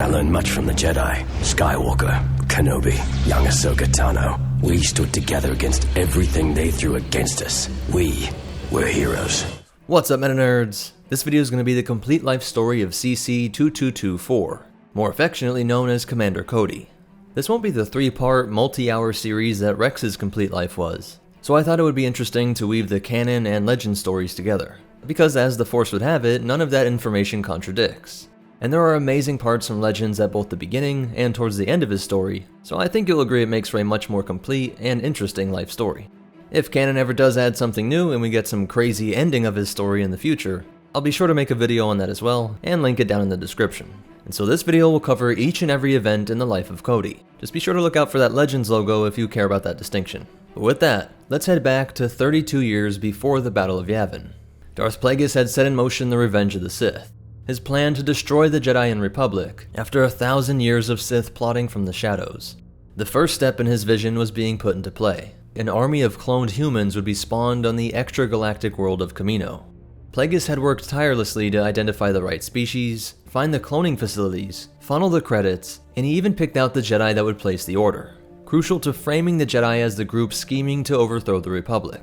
learned much from the Jedi. Skywalker, Kenobi, young Ahsoka, Tano. We stood together against everything they threw against us. We were heroes. What's up, MetaNerdz? This video is going to be the complete life story of CC-2224, more affectionately known as Commander Cody. This won't be the 3-part, multi-hour series that Rex's complete life was, so I thought it would be interesting to weave the canon and legend stories together, because as the Force would have it, none of that information contradicts. And there are amazing parts from Legends at both the beginning and towards the end of his story, so I think you'll agree it makes for a much more complete and interesting life story. If canon ever does add something new and we get some crazy ending of his story in the future, I'll be sure to make a video on that as well, and link it down in the description. And so this video will cover each and every event in the life of Cody. Just be sure to look out for that Legends logo if you care about that distinction. But with that, let's head back to 32 years before the Battle of Yavin. Darth Plagueis had set in motion the Revenge of the Sith, his plan to destroy the Jedi and Republic after 1,000 years of Sith plotting from the shadows. The first step in his vision was being put into play. An army of cloned humans would be spawned on the extragalactic world of Kamino. Plagueis had worked tirelessly to identify the right species, find the cloning facilities, funnel the credits, and he even picked out the Jedi that would place the order, crucial to framing the Jedi as the group scheming to overthrow the Republic.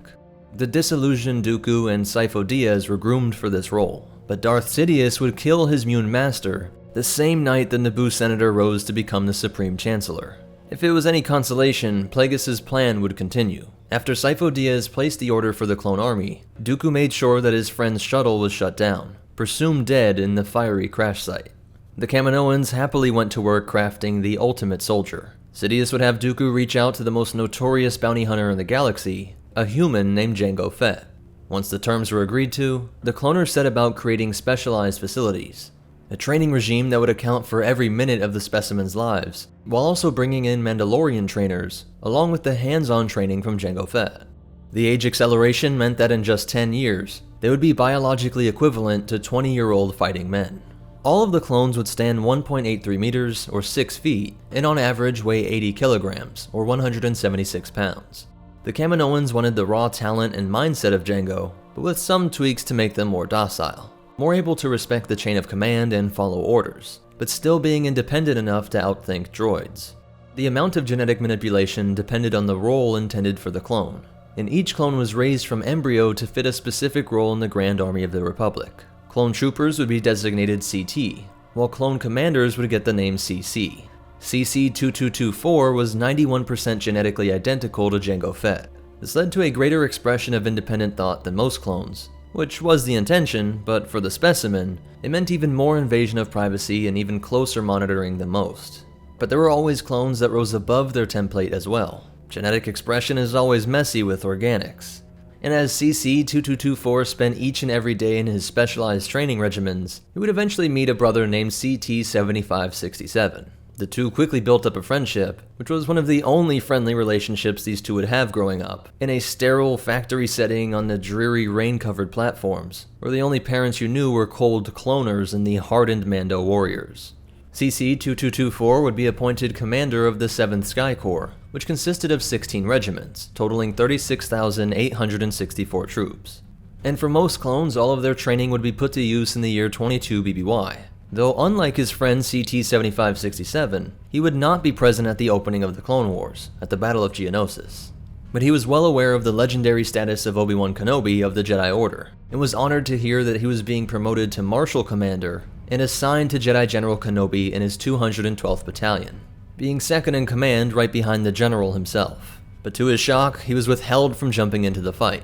The disillusioned Dooku and Sifo Dyas were groomed for this role, but Darth Sidious would kill his Mune master the same night the Naboo senator rose to become the Supreme Chancellor. If it was any consolation, Plagueis' plan would continue. After Sifo Dyas placed the order for the clone army, Dooku made sure that his friend's shuttle was shut down, presumed dead in the fiery crash site. The Kaminoans happily went to work crafting the ultimate soldier. Sidious would have Dooku reach out to the most notorious bounty hunter in the galaxy, a human named Jango Fett. Once the terms were agreed to, the cloners set about creating specialized facilities, a training regime that would account for every minute of the specimens' lives, while also bringing in Mandalorian trainers, along with the hands-on training from Jango Fett. The age acceleration meant that in just 10 years, they would be biologically equivalent to 20-year-old fighting men. All of the clones would stand 1.83 meters, or 6 feet, and on average weigh 80 kilograms, or 176 pounds. The Kaminoans wanted the raw talent and mindset of Jango, but with some tweaks to make them more docile, more able to respect the chain of command and follow orders, but still being independent enough to outthink droids. The amount of genetic manipulation depended on the role intended for the clone, and each clone was raised from embryo to fit a specific role in the Grand Army of the Republic. Clone troopers would be designated CT, while clone commanders would get the name CC. CC-2224 was 91% genetically identical to Jango Fett. This led to a greater expression of independent thought than most clones, which was the intention, but for the specimen, it meant even more invasion of privacy and even closer monitoring than most. But there were always clones that rose above their template as well. Genetic expression is always messy with organics. And as CC-2224 spent each and every day in his specialized training regimens, he would eventually meet a brother named CT-7567. The two quickly built up a friendship, which was one of the only friendly relationships these two would have growing up, in a sterile factory setting on the dreary rain-covered platforms, where the only parents you knew were cold cloners and the hardened Mando warriors. CC-2224 would be appointed commander of the 7th Sky Corps, which consisted of 16 regiments, totaling 36,864 troops. And for most clones, all of their training would be put to use in the year 22 BBY. Though unlike his friend CT-7567, he would not be present at the opening of the Clone Wars, at the Battle of Geonosis. But he was well aware of the legendary status of Obi-Wan Kenobi of the Jedi Order, and was honored to hear that he was being promoted to Marshal Commander and assigned to Jedi General Kenobi in his 212th Battalion, being second in command right behind the General himself. But to his shock, he was withheld from jumping into the fight.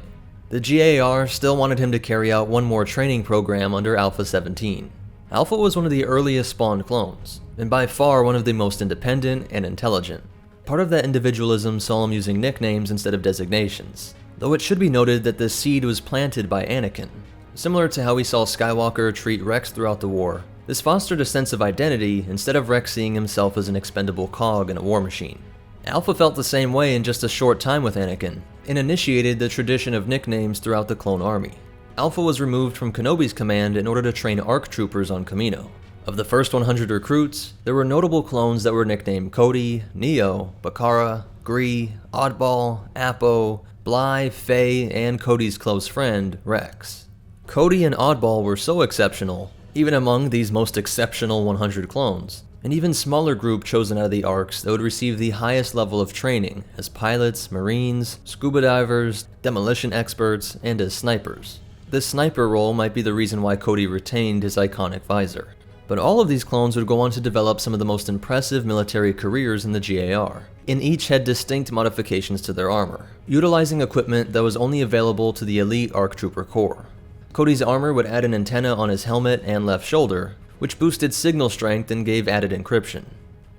The GAR still wanted him to carry out one more training program under Alpha 17. Alpha was one of the earliest spawned clones, and by far one of the most independent and intelligent. Part of that individualism saw him using nicknames instead of designations, though it should be noted that the seed was planted by Anakin. Similar to how we saw Skywalker treat Rex throughout the war, this fostered a sense of identity instead of Rex seeing himself as an expendable cog in a war machine. Alpha felt the same way in just a short time with Anakin, and initiated the tradition of nicknames throughout the clone army. Alpha was removed from Kenobi's command in order to train ARC troopers on Kamino. Of the first 100 recruits, there were notable clones that were nicknamed Cody, Neo, Bacara, Gree, Oddball, Appo, Bly, Faye, and Cody's close friend, Rex. Cody and Oddball were so exceptional, even among these most exceptional 100 clones, an even smaller group chosen out of the arcs that would receive the highest level of training as pilots, marines, scuba divers, demolition experts, and as snipers. This sniper role might be the reason why Cody retained his iconic visor. But all of these clones would go on to develop some of the most impressive military careers in the GAR, and each had distinct modifications to their armor, utilizing equipment that was only available to the elite ARC Trooper Corps. Cody's armor would add an antenna on his helmet and left shoulder, which boosted signal strength and gave added encryption,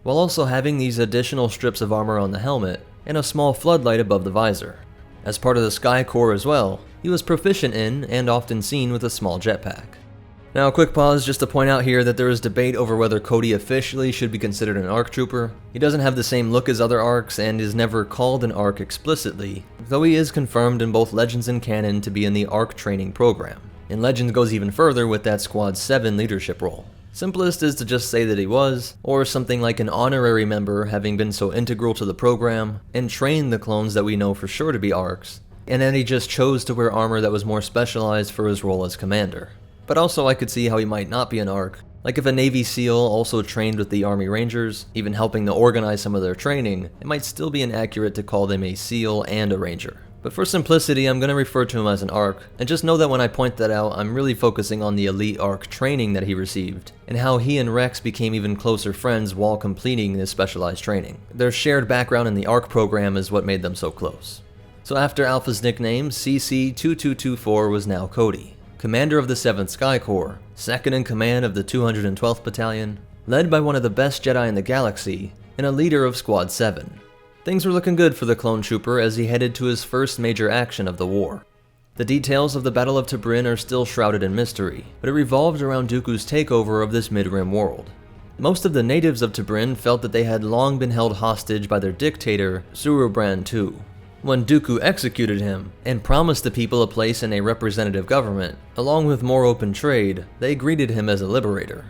while also having these additional strips of armor on the helmet and a small floodlight above the visor. As part of the Sky Corps as well, he was proficient in and often seen with a small jetpack. Now a quick pause just to point out here that there is debate over whether Cody officially should be considered an ARC Trooper. He doesn't have the same look as other ARCs and is never called an ARC explicitly, though he is confirmed in both Legends and Canon to be in the ARC training program. And Legends goes even further with that Squad 7 leadership role. Simplest is to just say that he was, or something like an honorary member having been so integral to the program and trained the clones that we know for sure to be ARCs, and then he just chose to wear armor that was more specialized for his role as commander. But also I could see how he might not be an ARC, like if a Navy SEAL also trained with the Army Rangers, even helping to organize some of their training, it might still be inaccurate to call them a SEAL and a Ranger. But for simplicity, I'm going to refer to him as an ARC, and just know that when I point that out, I'm really focusing on the elite ARC training that he received, and how he and Rex became even closer friends while completing his specialized training. Their shared background in the ARC program is what made them so close. So after Alpha's nickname, CC-2224 was now Cody, commander of the 7th Sky Corps, second in command of the 212th Battalion, led by one of the best Jedi in the galaxy, and a leader of Squad 7. Things were looking good for the clone trooper as he headed to his first major action of the war. The details of the Battle of Tabrin are still shrouded in mystery, but it revolved around Dooku's takeover of this mid-rim world. Most of the natives of Tabrin felt that they had long been held hostage by their dictator, Urbana II. When Dooku executed him and promised the people a place in a representative government, along with more open trade, they greeted him as a liberator.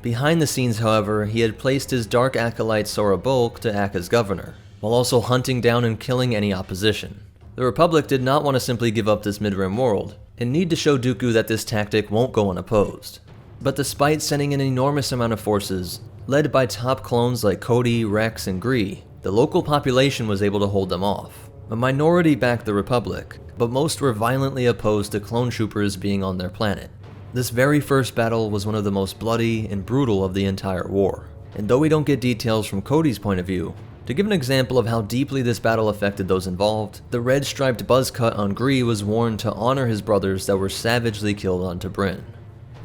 Behind the scenes, however, he had placed his dark acolyte Sora Bulk to act as governor, while also hunting down and killing any opposition. The Republic did not want to simply give up this mid-rim world, and need to show Dooku that this tactic won't go unopposed. But despite sending an enormous amount of forces, led by top clones like Cody, Rex, and Gree, the local population was able to hold them off. A minority backed the Republic, but most were violently opposed to clone troopers being on their planet. This very first battle was one of the most bloody and brutal of the entire war. And though we don't get details from Cody's point of view, to give an example of how deeply this battle affected those involved, the red striped buzz cut on Gree was worn to honor his brothers that were savagely killed on Tabrin.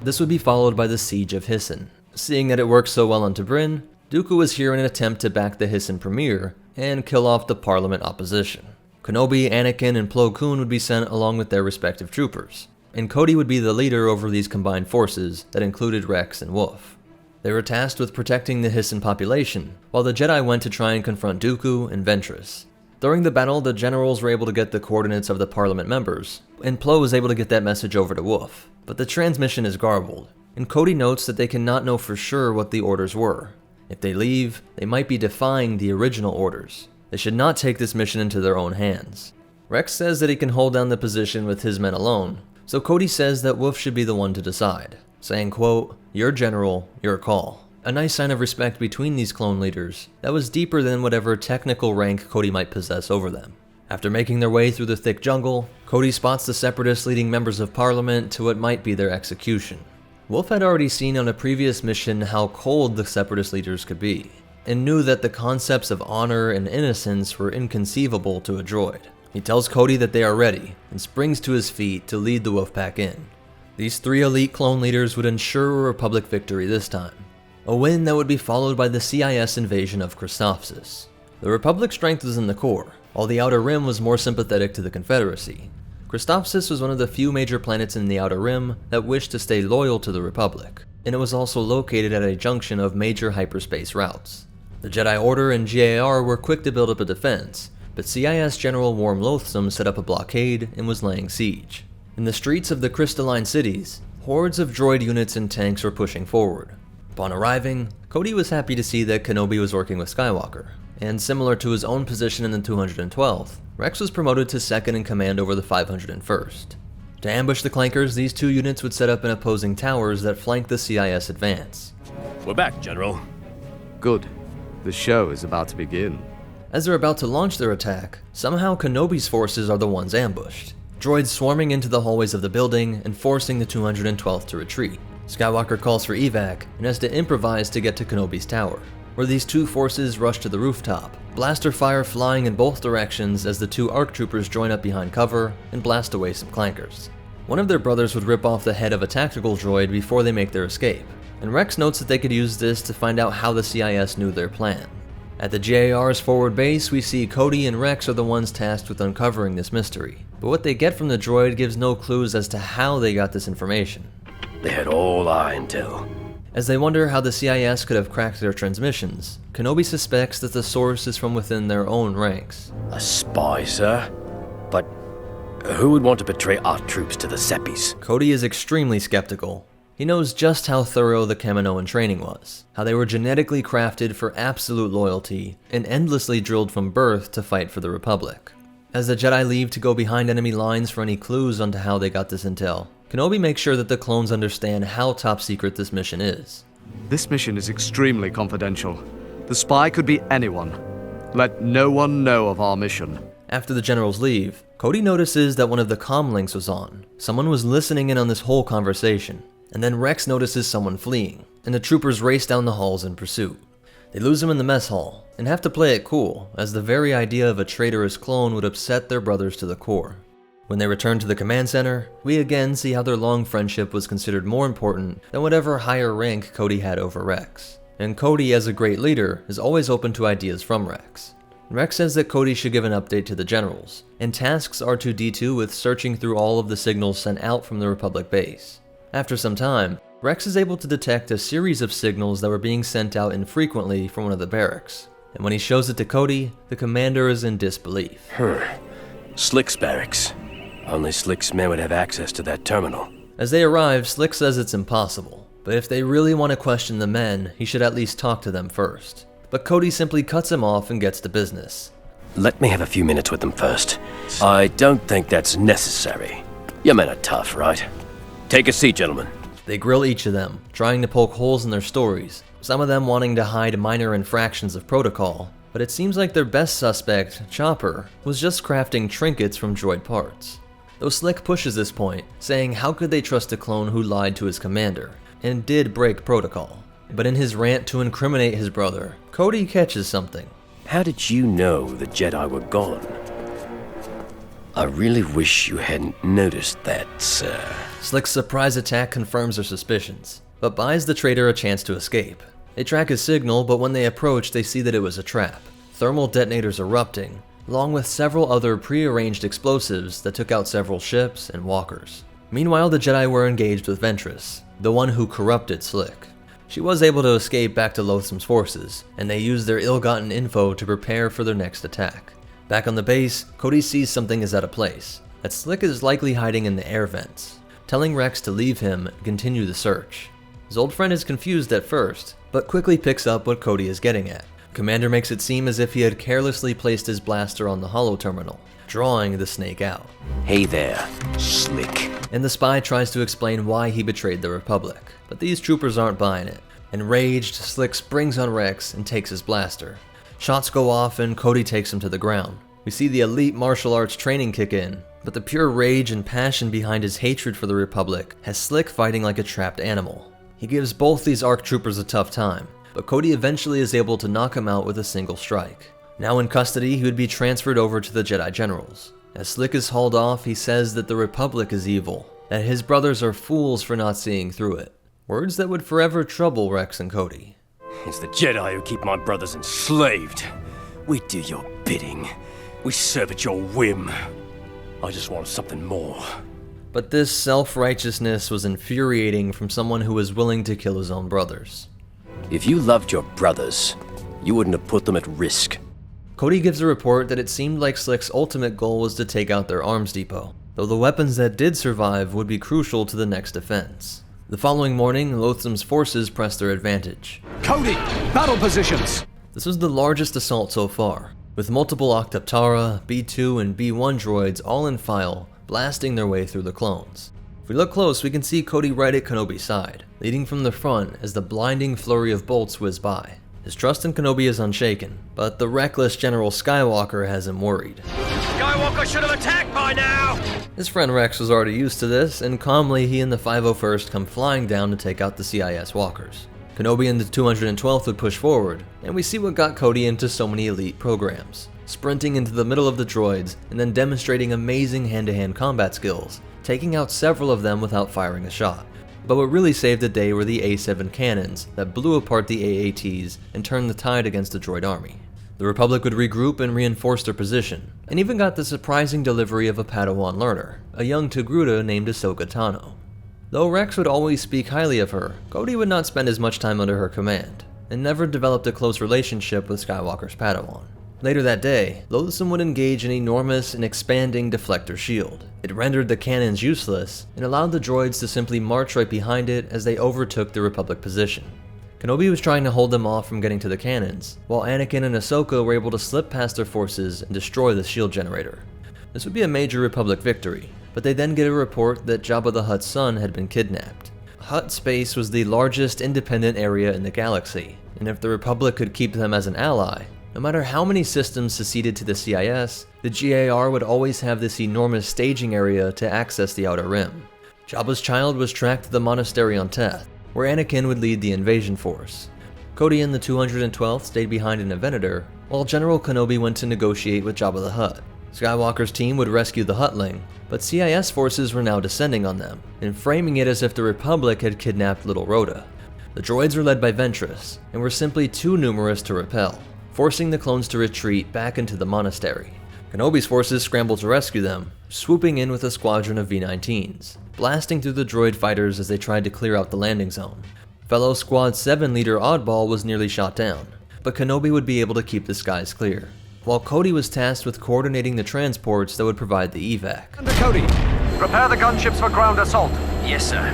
This would be followed by the Siege of Hysson. Seeing that it worked so well on Tabrin, Dooku was here in an attempt to back the Hysson Premier and kill off the Parliament opposition. Kenobi, Anakin, and Plo Koon would be sent along with their respective troopers, and Cody would be the leader over these combined forces that included Rex and Wolf. They were tasked with protecting the Hysson population, while the Jedi went to try and confront Dooku and Ventress. During the battle, the generals were able to get the coordinates of the Parliament members, and Plo was able to get that message over to Wolf, but the transmission is garbled, and Cody notes that they cannot know for sure what the orders were. If they leave, they might be defying the original orders. They should not take this mission into their own hands. Rex says that he can hold down the position with his men alone, so Cody says that Wolf should be the one to decide, saying, quote, "Your general, your call." A nice sign of respect between these clone leaders that was deeper than whatever technical rank Cody might possess over them. After making their way through the thick jungle, Cody spots the Separatists leading members of Parliament to what might be their execution. Wolf had already seen on a previous mission how cold the Separatist leaders could be, and knew that the concepts of honor and innocence were inconceivable to a droid. He tells Cody that they are ready, and springs to his feet to lead the Wolfpack in. These three elite clone leaders would ensure a Republic victory this time, a win that would be followed by the CIS invasion of Christophsis. The Republic's strength was in the core, while the Outer Rim was more sympathetic to the Confederacy. Christophsis was one of the few major planets in the Outer Rim that wished to stay loyal to the Republic, and it was also located at a junction of major hyperspace routes. The Jedi Order and GAR were quick to build up a defense, but CIS General Worm Loathsome set up a blockade and was laying siege. In the streets of the crystalline cities, hordes of droid units and tanks were pushing forward. Upon arriving, Cody was happy to see that Kenobi was working with Skywalker, and similar to his own position in the 212th, Rex was promoted to second in command over the 501st. To ambush the Clankers, these two units would set up in opposing towers that flanked the CIS advance. We're back, General. Good. The show is about to begin. As they're about to launch their attack, somehow Kenobi's forces are the ones ambushed. Droids swarming into the hallways of the building and forcing the 212th to retreat. Skywalker calls for evac and has to improvise to get to Kenobi's tower, where these two forces rush to the rooftop, blaster fire flying in both directions as the two ARC troopers join up behind cover and blast away some clankers. One of their brothers would rip off the head of a tactical droid before they make their escape, and Rex notes that they could use this to find out how the CIS knew their plan. At the JAR's forward base, we see Cody and Rex are the ones tasked with uncovering this mystery, but what they get from the droid gives no clues as to how they got this information. They had all our intel. As they wonder how the CIS could have cracked their transmissions, Kenobi suspects that the source is from within their own ranks. A spy, sir? But who would want to betray our troops to the Seppies? Cody is extremely skeptical. He knows just how thorough the Kaminoan training was, how they were genetically crafted for absolute loyalty, and endlessly drilled from birth to fight for the Republic. As the Jedi leave to go behind enemy lines for any clues onto how they got this intel, Kenobi makes sure that the clones understand how top secret this mission is. This mission is extremely confidential. The spy could be anyone. Let no one know of our mission. After the generals leave, Cody notices that one of the comm links was on. Someone was listening in on this whole conversation. And then Rex notices someone fleeing, and the troopers race down the halls in pursuit. They lose him in the mess hall, and have to play it cool, as the very idea of a traitorous clone would upset their brothers to the core. When they return to the command center, we again see how their long friendship was considered more important than whatever higher rank Cody had over Rex. And Cody, as a great leader, is always open to ideas from Rex. Rex says that Cody should give an update to the generals, and tasks R2-D2 with searching through all of the signals sent out from the Republic base. After some time, Rex is able to detect a series of signals that were being sent out infrequently from one of the barracks, and when he shows it to Cody, the commander is in disbelief. Slick's barracks. Only Slick's men would have access to that terminal. As they arrive, Slick says it's impossible, but if they really want to question the men, he should at least talk to them first. But Cody simply cuts him off and gets to business. Let me have a few minutes with them first. I don't think that's necessary. Your men are tough, right? Take a seat, gentlemen. They grill each of them, trying to poke holes in their stories, some of them wanting to hide minor infractions of protocol, but it seems like their best suspect, Chopper, was just crafting trinkets from droid parts. Though Slick pushes this point, saying how could they trust a clone who lied to his commander, and did break protocol. But in his rant to incriminate his brother, Cody catches something. How did you know the Jedi were gone? I really wish you hadn't noticed that, sir. Slick's surprise attack confirms their suspicions, but buys the traitor a chance to escape. They track his signal, but when they approach, they see that it was a trap. Thermal detonators erupting, along with several other pre-arranged explosives that took out several ships and walkers. Meanwhile, the Jedi were engaged with Ventress, the one who corrupted Slick. She was able to escape back to Lotham's forces, and they used their ill-gotten info to prepare for their next attack. Back on the base, Cody sees something is out of place, that Slick is likely hiding in the air vents, telling Rex to leave him and continue the search. His old friend is confused at first, but quickly picks up what Cody is getting at. Commander makes it seem as if he had carelessly placed his blaster on the holo terminal, drawing the snake out. Hey there, Slick. And the spy tries to explain why he betrayed the Republic, but these troopers aren't buying it. Enraged, Slick springs on Rex and takes his blaster. Shots go off and Cody takes him to the ground. We see the elite martial arts training kick in, but the pure rage and passion behind his hatred for the Republic has Slick fighting like a trapped animal. He gives both these ARC troopers a tough time, but Cody eventually is able to knock him out with a single strike. Now in custody, he would be transferred over to the Jedi generals. As Slick is hauled off, he says that the Republic is evil, that his brothers are fools for not seeing through it. Words that would forever trouble Rex and Cody. It's the Jedi who keep my brothers enslaved. We do your bidding. We serve at your whim. I just want something more. But this self-righteousness was infuriating from someone who was willing to kill his own brothers. If you loved your brothers, you wouldn't have put them at risk. Cody gives a report that it seemed like Slick's ultimate goal was to take out their arms depot, though the weapons that did survive would be crucial to the next defense. The following morning, Lotham's forces pressed their advantage. Cody, battle positions! This was the largest assault so far, with multiple Octoptara, B2, and B1 droids all in file, blasting their way through the clones. If we look close, we can see Cody right at Kenobi's side, leading from the front as the blinding flurry of bolts whiz by. His trust in Kenobi is unshaken, but the reckless General Skywalker has him worried. Skywalker should have attacked by now! His friend Rex was already used to this, and calmly he and the 501st come flying down to take out the CIS walkers. Kenobi and the 212th would push forward, and we see what got Cody into so many elite programs, sprinting into the middle of the droids and then demonstrating amazing hand-to-hand combat skills, taking out several of them without firing a shot. But what really saved the day were the A7 cannons that blew apart the AATs and turned the tide against the droid army. The Republic would regroup and reinforce their position, and even got the surprising delivery of a Padawan learner, a young Togruta named Ahsoka Tano. Though Rex would always speak highly of her, Cody would not spend as much time under her command, and never developed a close relationship with Skywalker's Padawan. Later that day, Loathsome would engage an enormous and expanding deflector shield. It rendered the cannons useless, and allowed the droids to simply march right behind it as they overtook the Republic position. Kenobi was trying to hold them off from getting to the cannons, while Anakin and Ahsoka were able to slip past their forces and destroy the shield generator. This would be a major Republic victory, but they then get a report that Jabba the Hutt's son had been kidnapped. Hutt space was the largest independent area in the galaxy, and if the Republic could keep them as an ally, no matter how many systems seceded to the CIS, the GAR would always have this enormous staging area to access the Outer Rim. Jabba's child was tracked to the monastery on Teth, where Anakin would lead the invasion force. Cody and the 212th stayed behind in a Venator, while General Kenobi went to negotiate with Jabba the Hutt. Skywalker's team would rescue the Huttling, but CIS forces were now descending on them, and framing it as if the Republic had kidnapped Little Rhoda. The droids were led by Ventress, and were simply too numerous to repel, forcing the clones to retreat back into the monastery. Kenobi's forces scrambled to rescue them, swooping in with a squadron of V-19s, blasting through the droid fighters as they tried to clear out the landing zone. Fellow Squad 7 leader Oddball was nearly shot down, but Kenobi would be able to keep the skies clear, while Cody was tasked with coordinating the transports that would provide the evac. Under Cody, prepare the gunships for ground assault. Yes, sir.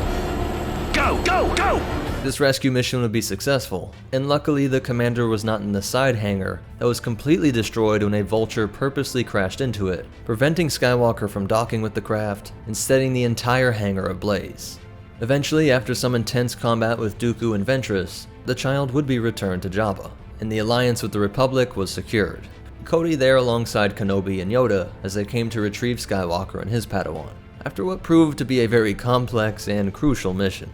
Go, go, go! This rescue mission would be successful, and luckily the commander was not in the side hangar that was completely destroyed when a vulture purposely crashed into it, preventing Skywalker from docking with the craft and setting the entire hangar ablaze. Eventually, after some intense combat with Dooku and Ventress, the child would be returned to Jabba, and the alliance with the Republic was secured. Cody there alongside Kenobi and Yoda as they came to retrieve Skywalker and his Padawan, after what proved to be a very complex and crucial mission.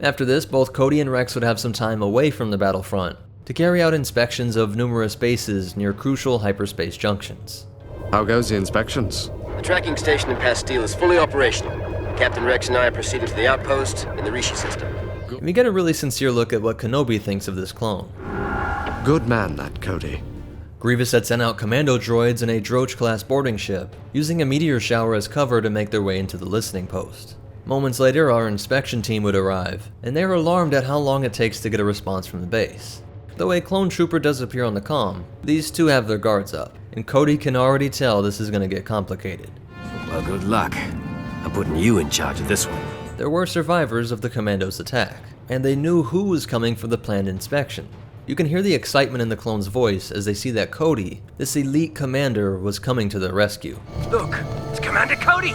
After this, both Cody and Rex would have some time away from the battlefront to carry out inspections of numerous bases near crucial hyperspace junctions. How goes the inspections? The tracking station in Pastille is fully operational. Captain Rex and I are proceeding to the outpost in the Rishi system. And we get a really sincere look at what Kenobi thinks of this clone. Good man, that Cody. Grievous had sent out commando droids in a Droach-class boarding ship, using a meteor shower as cover to make their way into the listening post. Moments later, our inspection team would arrive, and they were alarmed at how long it takes to get a response from the base. Though a clone trooper does appear on the comm, these two have their guards up, and Cody can already tell this is going to get complicated. Well, good luck. I'm putting you in charge of this one. There were survivors of the commandos' attack, and they knew who was coming for the planned inspection. You can hear the excitement in the clone's voice as they see that Cody, this elite commander, was coming to their rescue. Look, it's Commander Cody!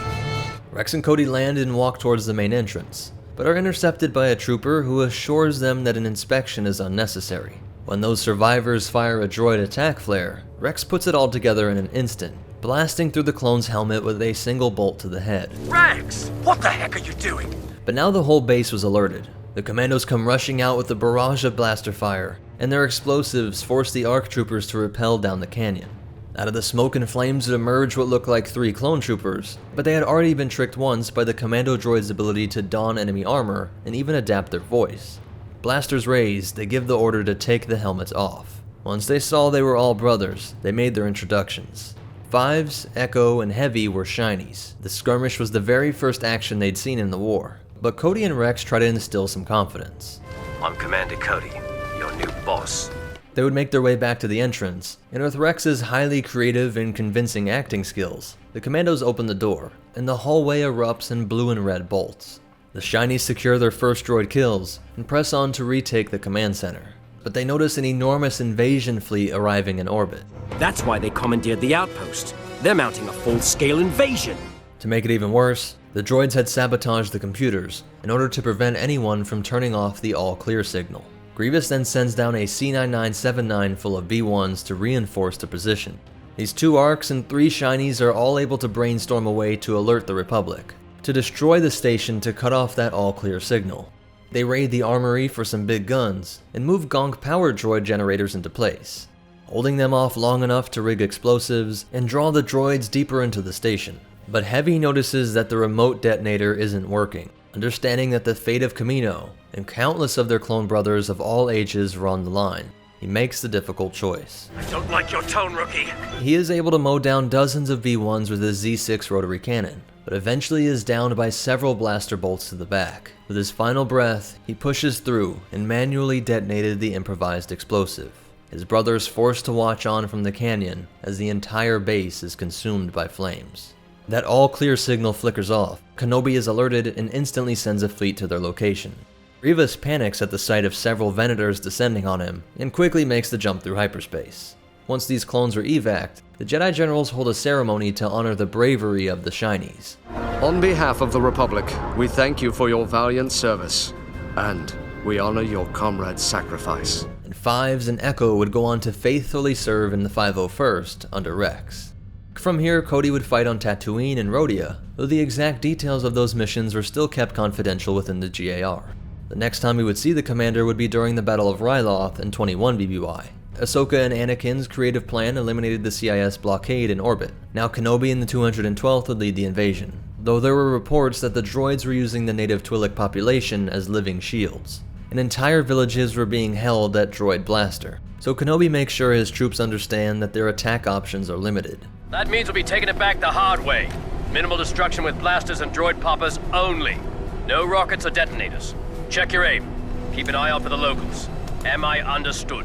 Rex and Cody land and walk towards the main entrance, but are intercepted by a trooper who assures them that an inspection is unnecessary. When those survivors fire a droid attack flare, Rex puts it all together in an instant, blasting through the clone's helmet with a single bolt to the head. Rex! What the heck are you doing? But now the whole base was alerted. The commandos come rushing out with a barrage of blaster fire, and their explosives force the ARC troopers to rappel down the canyon. Out of the smoke and flames would emerge what looked like 3 clone troopers, but they had already been tricked once by the commando droid's ability to don enemy armor and even adapt their voice. Blasters raised, they give the order to take the helmets off. Once they saw they were all brothers, they made their introductions. Fives, Echo, and Heavy were shinies. The skirmish was the very first action they'd seen in the war, but Cody and Rex try to instill some confidence. I'm Commander Cody, your new boss. They would make their way back to the entrance, and with Rex's highly creative and convincing acting skills, the commandos open the door, and the hallway erupts in blue and red bolts. The shinies secure their first droid kills, and press on to retake the command center. But they notice an enormous invasion fleet arriving in orbit. That's why they commandeered the outpost. They're mounting a full-scale invasion. To make it even worse, the droids had sabotaged the computers in order to prevent anyone from turning off the all-clear signal. Grievous then sends down a C-9979 full of B-1s to reinforce the position. These 2 arcs and 3 shinies are all able to brainstorm a way to alert the Republic, to destroy the station to cut off that all-clear signal. They raid the armory for some big guns, and move gonk power droid generators into place, holding them off long enough to rig explosives and draw the droids deeper into the station. But Heavy notices that the remote detonator isn't working, understanding that the fate of Kamino and countless of their clone brothers of all ages were on the line. He makes the difficult choice. I don't like your tone, rookie. He is able to mow down dozens of V1s with his Z6 rotary cannon, but eventually is downed by several blaster bolts to the back. With his final breath, he pushes through and manually detonated the improvised explosive. His brothers forced to watch on from the canyon as the entire base is consumed by flames. That all-clear signal flickers off. Kenobi is alerted and instantly sends a fleet to their location. Grievous panics at the sight of several Venators descending on him, and quickly makes the jump through hyperspace. Once these clones are evac'd, the Jedi Generals hold a ceremony to honor the bravery of the Shinies. On behalf of the Republic, we thank you for your valiant service, and we honor your comrade's sacrifice. And Fives and Echo would go on to faithfully serve in the 501st under Rex. From here, Cody would fight on Tatooine and Rhodia, though the exact details of those missions were still kept confidential within the GAR. The next time we would see the commander would be during the Battle of Ryloth in 21 BBY. Ahsoka and Anakin's creative plan eliminated the CIS blockade in orbit. Now Kenobi and the 212th would lead the invasion, though there were reports that the droids were using the native Twi'lek population as living shields, and entire villages were being held at droid blaster. So Kenobi makes sure his troops understand that their attack options are limited. That means we'll be taking it back the hard way. Minimal destruction with blasters and droid poppers only. No rockets or detonators. Check your aim. Keep an eye out for the locals. Am I understood?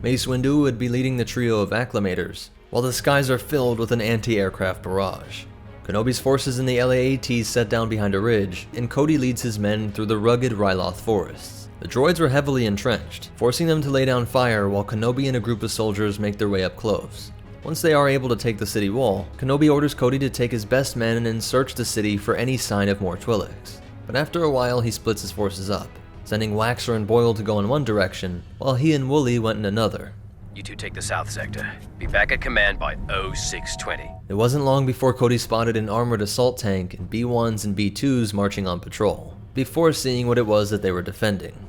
Mace Windu would be leading the trio of acclimators, while the skies are filled with an anti-aircraft barrage. Kenobi's forces in the LAAT set down behind a ridge, and Cody leads his men through the rugged Ryloth forests. The droids were heavily entrenched, forcing them to lay down fire while Kenobi and a group of soldiers make their way up close. Once they are able to take the city wall, Kenobi orders Cody to take his best men and search the city for any sign of more Twi'leks. But after a while, he splits his forces up, sending Waxer and Boyle to go in one direction, while he and Wooly went in another. You two take the south sector. Be back at command by 0620. It wasn't long before Cody spotted an armored assault tank and B1s and B2s marching on patrol, before seeing what it was that they were defending.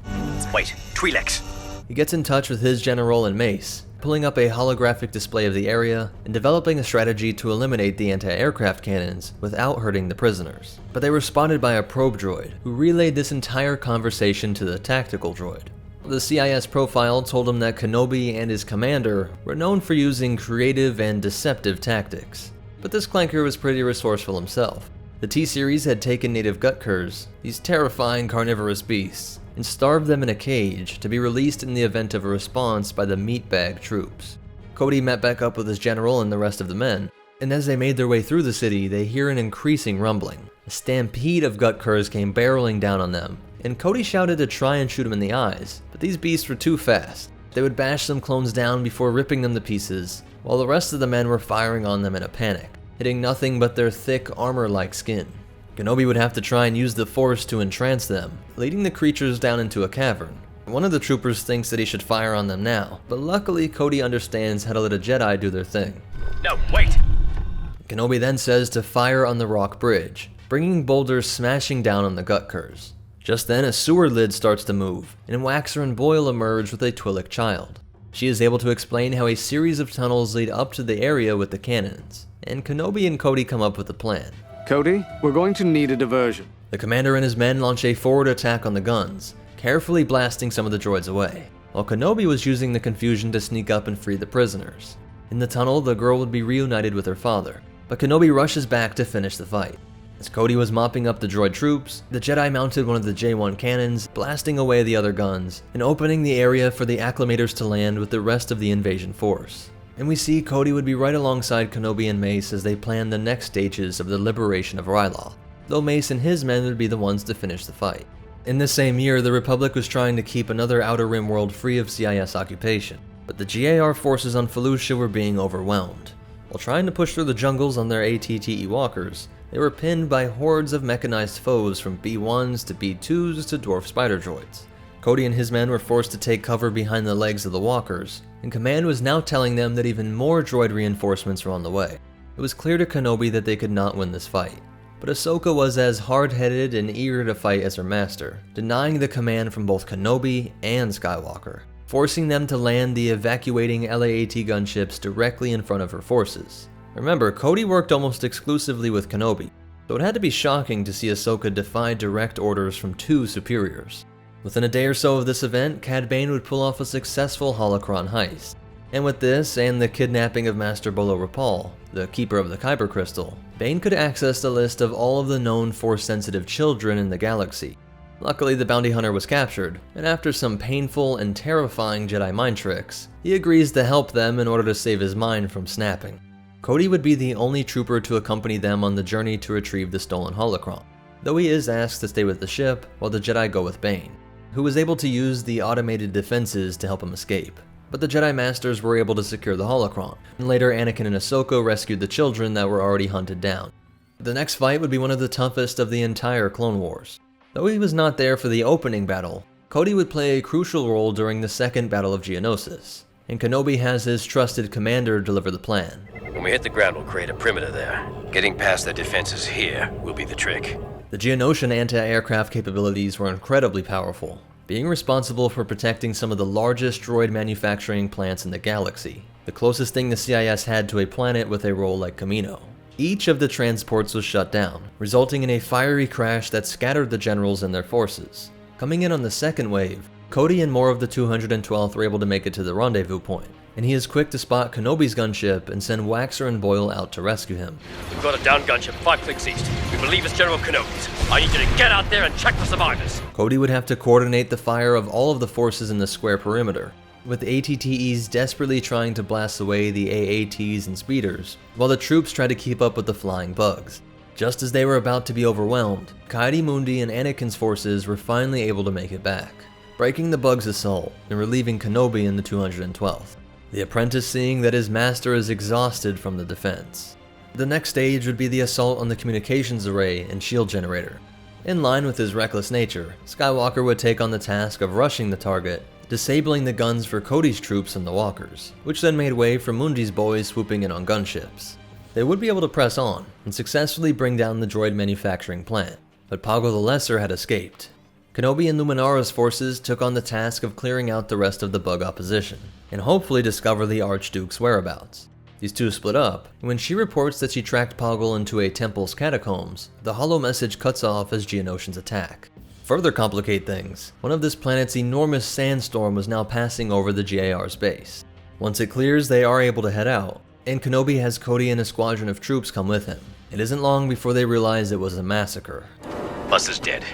Wait, Twi'leks! He gets in touch with his general and Mace, pulling up a holographic display of the area and developing a strategy to eliminate the anti-aircraft cannons without hurting the prisoners. But they were spotted by a probe droid, who relayed this entire conversation to the tactical droid. The CIS profile told him that Kenobi and his commander were known for using creative and deceptive tactics. But this clanker was pretty resourceful himself. The T-Series had taken native Gutkers, these terrifying carnivorous beasts, and starved them in a cage to be released in the event of a response by the meatbag troops. Cody met back up with his general and the rest of the men, and as they made their way through the city, they hear an increasing rumbling. A stampede of Gutkers came barreling down on them, and Cody shouted to try and shoot them in the eyes, but these beasts were too fast. They would bash some clones down before ripping them to pieces, while the rest of the men were firing on them in a panic, hitting nothing but their thick, armor-like skin. Kenobi would have to try and use the Force to entrance them, leading the creatures down into a cavern. One of the troopers thinks that he should fire on them now, but luckily Cody understands how to let a Jedi do their thing. No, wait! Kenobi then says to fire on the rock bridge, bringing boulders smashing down on the Gutkers. Just then a sewer lid starts to move, and Waxer and Boyle emerge with a Twi'lek child. She is able to explain how a series of tunnels lead up to the area with the cannons, and Kenobi and Cody come up with a plan. Cody, we're going to need a diversion. The commander and his men launch a forward attack on the guns, carefully blasting some of the droids away, while Kenobi was using the confusion to sneak up and free the prisoners. In the tunnel, the girl would be reunited with her father, but Kenobi rushes back to finish the fight. As Cody was mopping up the droid troops, the Jedi mounted one of the J1 cannons, blasting away the other guns, and opening the area for the acclimators to land with the rest of the invasion force. And we see Cody would be right alongside Kenobi and Mace as they plan the next stages of the liberation of Ryloth, though Mace and his men would be the ones to finish the fight. In this same year, the Republic was trying to keep another Outer Rim world free of CIS occupation, but the GAR forces on Felucia were being overwhelmed. While trying to push through the jungles on their ATTE walkers, they were pinned by hordes of mechanized foes from B1s to B2s to dwarf spider droids. Cody and his men were forced to take cover behind the legs of the walkers, and Command was now telling them that even more droid reinforcements were on the way. It was clear to Kenobi that they could not win this fight. But Ahsoka was as hard-headed and eager to fight as her master, denying the command from both Kenobi and Skywalker, forcing them to land the evacuating LAAT gunships directly in front of her forces. Remember, Cody worked almost exclusively with Kenobi, so it had to be shocking to see Ahsoka defy direct orders from two superiors. Within a day or so of this event, Cad Bane would pull off a successful Holocron Heist. And with this, and the kidnapping of Master Bolo Rapal, the keeper of the Kyber Crystal, Bane could access the list of all of the known Force-sensitive children in the galaxy. Luckily, the bounty hunter was captured, and after some painful and terrifying Jedi mind tricks, he agrees to help them in order to save his mind from snapping. Cody would be the only trooper to accompany them on the journey to retrieve the stolen holocron, though he is asked to stay with the ship while the Jedi go with Bane, who was able to use the automated defenses to help him escape. But the Jedi Masters were able to secure the holocron, and later Anakin and Ahsoka rescued the children that were already hunted down. The next fight would be one of the toughest of the entire Clone Wars. Though he was not there for the opening battle, Cody would play a crucial role during the second Battle of Geonosis, and Kenobi has his trusted commander deliver the plan. When we hit the ground, we'll create a perimeter there. Getting past the defenses here will be the trick. The Geonosian anti-aircraft capabilities were incredibly powerful, being responsible for protecting some of the largest droid manufacturing plants in the galaxy, the closest thing the CIS had to a planet with a role like Kamino. Each of the transports was shut down, resulting in a fiery crash that scattered the generals and their forces. Coming in on the second wave, Cody and more of the 212th were able to make it to the rendezvous point, and he is quick to spot Kenobi's gunship and send Waxer and Boyle out to rescue him. We've got a down gunship 5 clicks east. We believe it's General Kenobi's. I need you to get out there and check for survivors. Cody would have to coordinate the fire of all of the forces in the square perimeter, with ATTEs desperately trying to blast away the AATs and speeders, while the troops try to keep up with the flying bugs. Just as they were about to be overwhelmed, Ki-Adi-Mundi and Anakin's forces were finally able to make it back, breaking the bugs' assault and relieving Kenobi and the 212th. The apprentice seeing that his master is exhausted from the defense. The next stage would be the assault on the communications array and shield generator. In line with his reckless nature, Skywalker would take on the task of rushing the target, disabling the guns for Cody's troops and the walkers, which then made way for Mundi's boys swooping in on gunships. They would be able to press on and successfully bring down the droid manufacturing plant, but Poggle the Lesser had escaped. Kenobi and Luminara's forces took on the task of clearing out the rest of the bug opposition, and hopefully discover the Archduke's whereabouts. These two split up, and when she reports that she tracked Poggle into a temple's catacombs, the holo message cuts off as Geonosians attack. Further complicate things, one of this planet's enormous sandstorm was now passing over the GAR's base. Once it clears, they are able to head out, and Kenobi has Cody and a squadron of troops come with him. It isn't long before they realize it was a massacre. Bus is dead.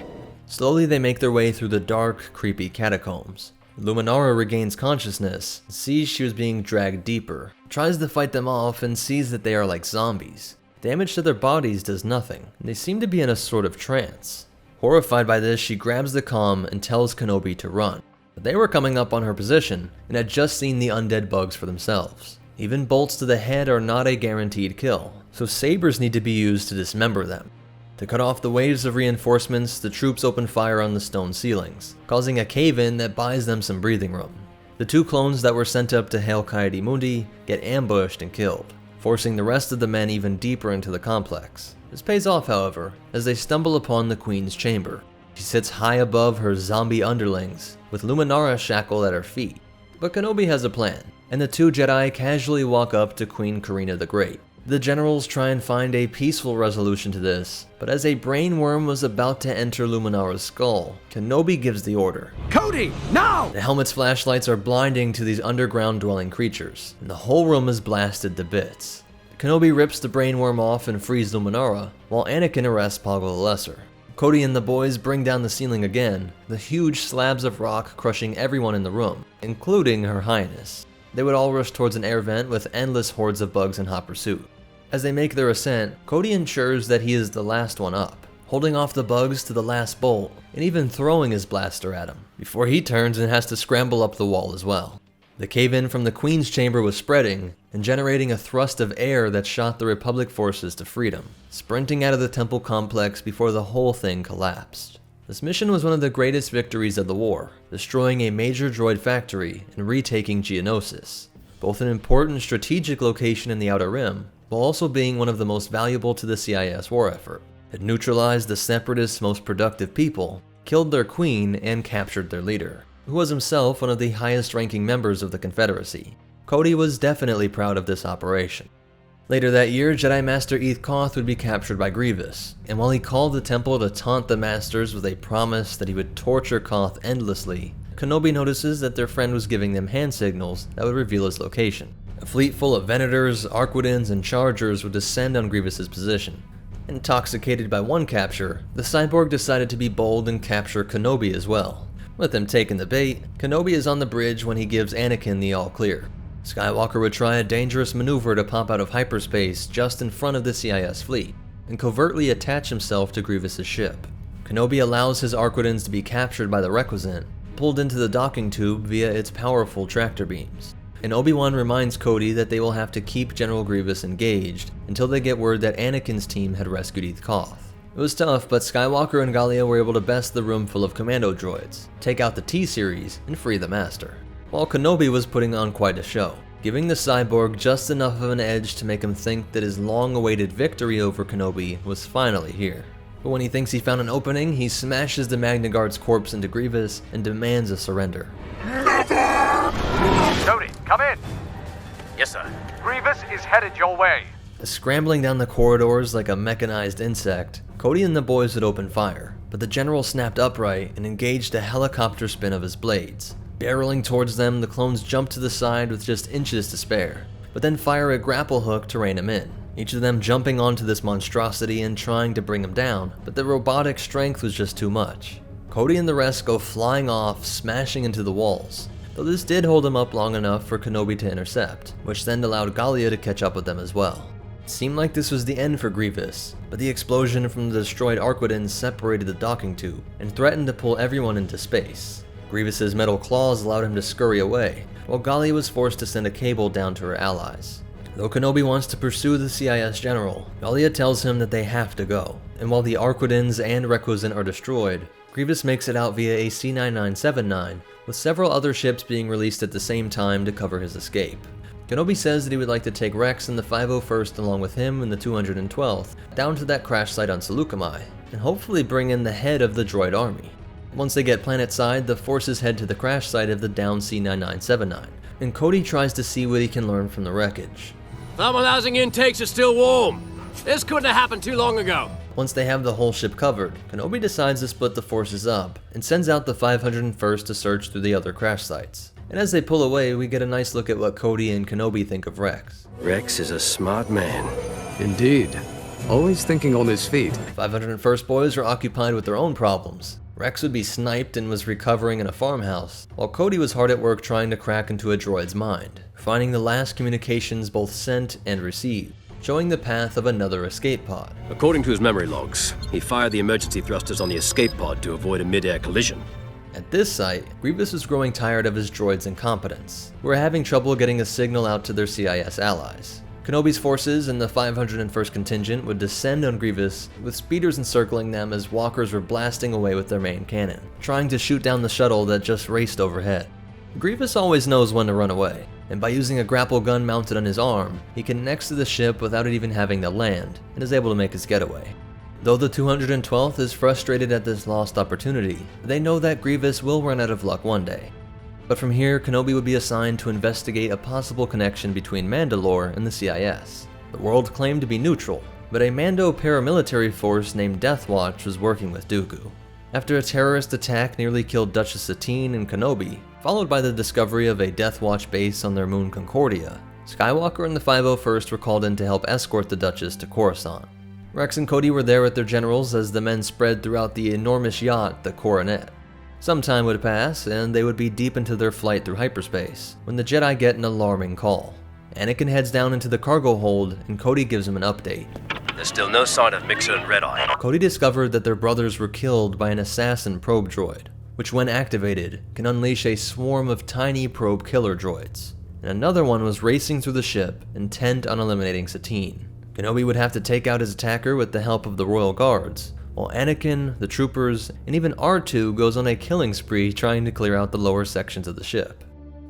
Slowly they make their way through the dark, creepy catacombs. Luminara regains consciousness, sees she was being dragged deeper, tries to fight them off, and sees that they are like zombies. Damage to their bodies does nothing, and they seem to be in a sort of trance. Horrified by this, she grabs the comm and tells Kenobi to run. But they were coming up on her position, and had just seen the undead bugs for themselves. Even bolts to the head are not a guaranteed kill, so sabers need to be used to dismember them. To cut off the waves of reinforcements, the troops open fire on the stone ceilings, causing a cave-in that buys them some breathing room. The two clones that were sent up to hail Ki-Adi-Mundi get ambushed and killed, forcing the rest of the men even deeper into the complex. This pays off, however, as they stumble upon the Queen's chamber. She sits high above her zombie underlings, with Luminara shackled at her feet. But Kenobi has a plan, and the two Jedi casually walk up to Queen Karina the Great. The generals try and find a peaceful resolution to this, but as a brain worm was about to enter Luminara's skull, Kenobi gives the order. Cody, now! The helmet's flashlights are blinding to these underground dwelling creatures, and the whole room is blasted to bits. Kenobi rips the brain worm off and frees Luminara, while Anakin arrests Poggle the Lesser. Cody and the boys bring down the ceiling again, the huge slabs of rock crushing everyone in the room, including Her Highness. They would all rush towards an air vent with endless hordes of bugs in hot pursuit. As they make their ascent, Cody ensures that he is the last one up, holding off the bugs to the last bolt, and even throwing his blaster at him, before he turns and has to scramble up the wall as well. The cave-in from the Queen's chamber was spreading, and generating a thrust of air that shot the Republic forces to freedom, sprinting out of the temple complex before the whole thing collapsed. This mission was one of the greatest victories of the war, destroying a major droid factory and retaking Geonosis, both an important strategic location in the Outer Rim, while also being one of the most valuable to the CIS war effort. It neutralized the Separatists' most productive people, killed their queen, and captured their leader, who was himself one of the highest-ranking members of the Confederacy. Cody was definitely proud of this operation. Later that year, Jedi Master Eth Koth would be captured by Grievous, and while he called the temple to taunt the Masters with a promise that he would torture Koth endlessly, Kenobi notices that their friend was giving them hand signals that would reveal his location. A fleet full of Venators, Arquidens, and Chargers would descend on Grievous's position. Intoxicated by one capture, the cyborg decided to be bold and capture Kenobi as well. With him taking the bait, Kenobi is on the bridge when he gives Anakin the all-clear. Skywalker would try a dangerous maneuver to pop out of hyperspace just in front of the CIS fleet, and covertly attach himself to Grievous's ship. Kenobi allows his Arquidens to be captured by the Requisite, pulled into the docking tube via its powerful tractor beams. And Obi-Wan reminds Cody that they will have to keep General Grievous engaged until they get word that Anakin's team had rescued Eth Koth. It was tough, but Skywalker and Gallia were able to best the room full of commando droids, take out the T-Series, and free the Master. While Kenobi was putting on quite a show, giving the cyborg just enough of an edge to make him think that his long-awaited victory over Kenobi was finally here. But when he thinks he found an opening, he smashes the Magna Guard's corpse into Grievous and demands a surrender. Cody, come in! Yes, sir. Grievous is headed your way. Scrambling down the corridors like a mechanized insect, Cody and the boys would open fire, but the general snapped upright and engaged a helicopter spin of his blades. Barreling towards them, the clones jump to the side with just inches to spare, but then fire a grapple hook to rein him in, each of them jumping onto this monstrosity and trying to bring him down, but the robotic strength was just too much. Cody and the rest go flying off, smashing into the walls, though this did hold him up long enough for Kenobi to intercept, which then allowed Gallia to catch up with them as well. It seemed like this was the end for Grievous, but the explosion from the destroyed Arquidens separated the docking tube and threatened to pull everyone into space. Grievous's metal claws allowed him to scurry away, while Gallia was forced to send a cable down to her allies. Though Kenobi wants to pursue the CIS general, Gallia tells him that they have to go, and while the Arquidens and Requisite are destroyed, Grievous makes it out via a C-9979, with several other ships being released at the same time to cover his escape. Kenobi says that he would like to take Rex and the 501st along with him and the 212th down to that crash site on Seleucami, and hopefully bring in the head of the droid army. Once they get planetside, the forces head to the crash site of the downed C-9979, and Cody tries to see what he can learn from the wreckage. Thermal housing intakes are still warm. This couldn't have happened too long ago. Once they have the whole ship covered, Kenobi decides to split the forces up, and sends out the 501st to search through the other crash sites. And as they pull away, we get a nice look at what Cody and Kenobi think of Rex. Rex is a smart man. Indeed. Always thinking on his feet. 501st boys are occupied with their own problems. Rex would be sniped and was recovering in a farmhouse, while Cody was hard at work trying to crack into a droid's mind, finding the last communications both sent and received, showing the path of another escape pod. According to his memory logs, he fired the emergency thrusters on the escape pod to avoid a mid-air collision. At this site, Grievous was growing tired of his droid's incompetence, who were having trouble getting a signal out to their CIS allies. Kenobi's forces and the 501st contingent would descend on Grievous, with speeders encircling them as walkers were blasting away with their main cannon, trying to shoot down the shuttle that just raced overhead. Grievous always knows when to run away, and by using a grapple gun mounted on his arm, he connects to the ship without it even having to land, and is able to make his getaway. Though the 212th is frustrated at this lost opportunity, they know that Grievous will run out of luck one day. But from here, Kenobi would be assigned to investigate a possible connection between Mandalore and the CIS. The world claimed to be neutral, but a Mando paramilitary force named Death Watch was working with Dooku. After a terrorist attack nearly killed Duchess Satine and Kenobi, followed by the discovery of a Death Watch base on their moon Concordia, Skywalker and the 501st were called in to help escort the Duchess to Coruscant. Rex and Cody were there with their generals as the men spread throughout the enormous yacht, the Coronet. Some time would pass, and they would be deep into their flight through hyperspace, when the Jedi get an alarming call. Anakin heads down into the cargo hold, and Cody gives him an update. There's still no sign of Mixer and Red Eye. Cody discovered that their brothers were killed by an assassin probe droid, which when activated, can unleash a swarm of tiny probe killer droids. And another one was racing through the ship, intent on eliminating Satine. Kenobi would have to take out his attacker with the help of the Royal Guards, while Anakin, the troopers, and even R2 goes on a killing spree trying to clear out the lower sections of the ship.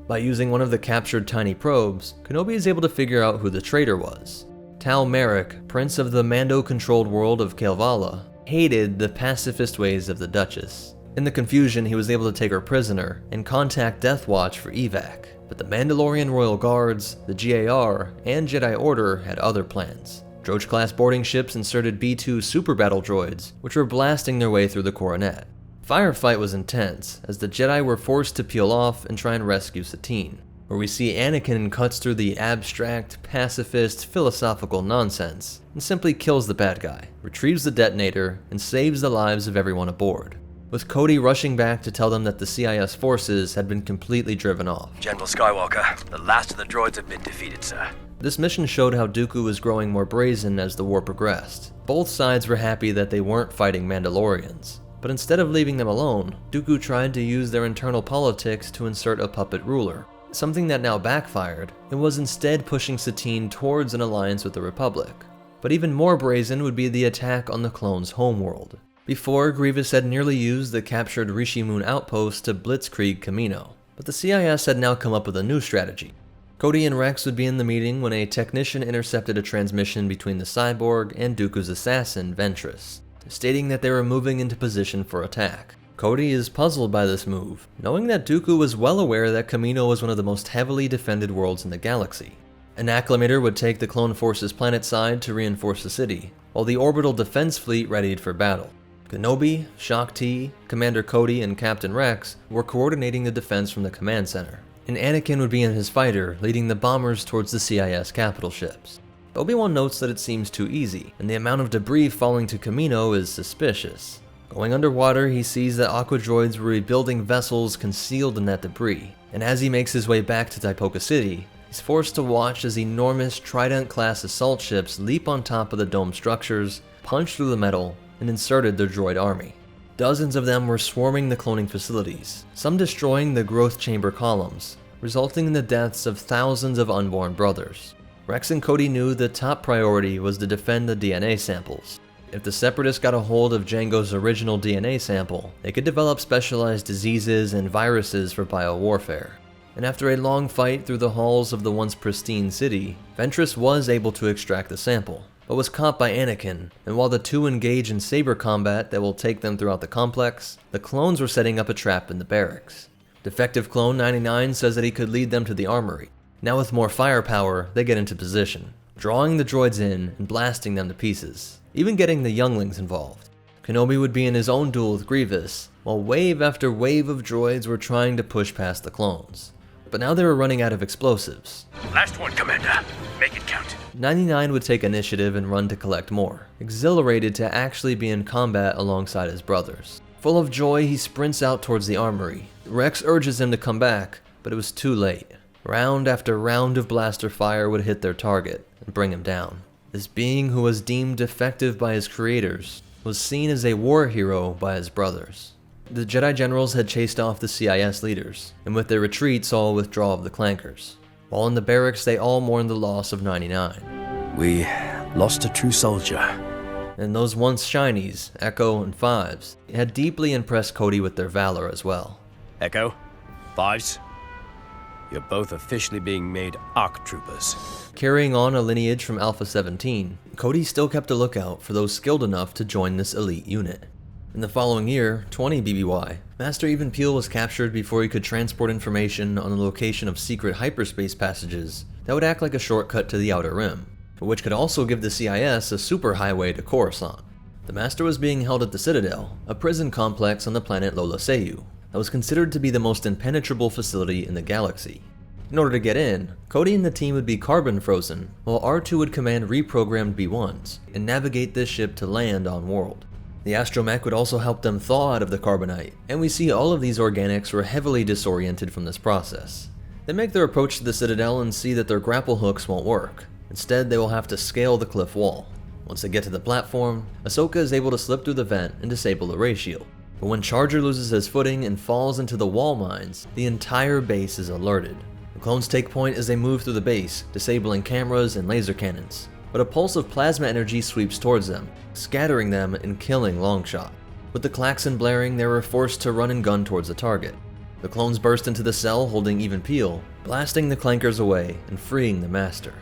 By using one of the captured tiny probes, Kenobi is able to figure out who the traitor was. Tal Merrick, prince of the Mando-controlled world of Kalevala, hated the pacifist ways of the Duchess. In the confusion, he was able to take her prisoner and contact Death Watch for evac, but the Mandalorian Royal Guards, the GAR, and Jedi Order had other plans. Droid-class boarding ships inserted B-2 super battle droids, which were blasting their way through the Coronet. Firefight was intense, as the Jedi were forced to peel off and try and rescue Satine, where we see Anakin cuts through the abstract, pacifist, philosophical nonsense, and simply kills the bad guy, retrieves the detonator, and saves the lives of everyone aboard, with Cody rushing back to tell them that the CIS forces had been completely driven off. General Skywalker, the last of the droids have been defeated, sir. This mission showed how Dooku was growing more brazen as the war progressed. Both sides were happy that they weren't fighting Mandalorians, but instead of leaving them alone, Dooku tried to use their internal politics to insert a puppet ruler, something that now backfired, and was instead pushing Satine towards an alliance with the Republic. But even more brazen would be the attack on the clones' homeworld. Before, Grievous had nearly used the captured Rishi Moon outpost to blitzkrieg Kamino, but the CIS had now come up with a new strategy. Cody and Rex would be in the meeting when a technician intercepted a transmission between the cyborg and Dooku's assassin, Ventress, stating that they were moving into position for attack. Cody is puzzled by this move, knowing that Dooku was well aware that Kamino was one of the most heavily defended worlds in the galaxy. An acclimator would take the clone forces planetside to reinforce the city, while the orbital defense fleet readied for battle. Kenobi, Shaak Ti, Commander Cody, and Captain Rex were coordinating the defense from the command center, and Anakin would be in his fighter, leading the bombers towards the CIS capital ships. Obi-Wan notes that it seems too easy, and the amount of debris falling to Kamino is suspicious. Going underwater, he sees that Aqua droids were rebuilding vessels concealed in that debris, and as he makes his way back to Tipoca City, he's forced to watch as enormous Trident-class assault ships leap on top of the dome structures, punch through the metal, and inserted their droid army. Dozens of them were swarming the cloning facilities, some destroying the growth chamber columns, resulting in the deaths of thousands of unborn brothers. Rex and Cody knew the top priority was to defend the DNA samples. If the Separatists got a hold of Jango's original DNA sample, they could develop specialized diseases and viruses for biowarfare. And after a long fight through the halls of the once pristine city, Ventress was able to extract the sample, but was caught by Anakin, and while the two engage in saber combat that will take them throughout the complex, the clones were setting up a trap in the barracks. Defective Clone 99 says that he could lead them to the armory. Now with more firepower, they get into position, drawing the droids in and blasting them to pieces, even getting the younglings involved. Kenobi would be in his own duel with Grievous, while wave after wave of droids were trying to push past the clones. But now they were running out of explosives. Last one, Commander. Make it count. 99 would take initiative and run to collect more, exhilarated to actually be in combat alongside his brothers. Full of joy, he sprints out towards the armory. Rex urges him to come back, but it was too late. Round after round of blaster fire would hit their target and bring him down. This being, who was deemed defective by his creators, was seen as a war hero by his brothers. The Jedi generals had chased off the CIS leaders, and with their retreat saw a withdrawal of the Clankers. While in the barracks, they all mourned the loss of 99. We lost a true soldier. And those once shinies, Echo and Fives, had deeply impressed Cody with their valor as well. Echo, Fives, you're both officially being made ARC troopers. Carrying on a lineage from Alpha 17, Cody still kept a lookout for those skilled enough to join this elite unit. In the following year, 20 BBY, Master Even Peel was captured before he could transport information on the location of secret hyperspace passages that would act like a shortcut to the Outer Rim, but which could also give the CIS a superhighway to Coruscant. The Master was being held at the Citadel, a prison complex on the planet Lola Seyu, that was considered to be the most impenetrable facility in the galaxy. In order to get in, Cody and the team would be carbon frozen, while R2 would command reprogrammed B1s and navigate this ship to land on world. The astromech would also help them thaw out of the carbonite, and we see all of these organics were heavily disoriented from this process. They make their approach to the Citadel and see that their grapple hooks won't work. Instead, they will have to scale the cliff wall. Once they get to the platform, Ahsoka is able to slip through the vent and disable the ray shield. But when Charger loses his footing and falls into the wall mines, the entire base is alerted. The clones take point as they move through the base, disabling cameras and laser cannons. but a pulse of plasma energy sweeps towards them, scattering them and killing Longshot. With the klaxon blaring, they were forced to run and gun towards the target. The clones burst into the cell holding even Peel, blasting the clankers away and freeing the Master.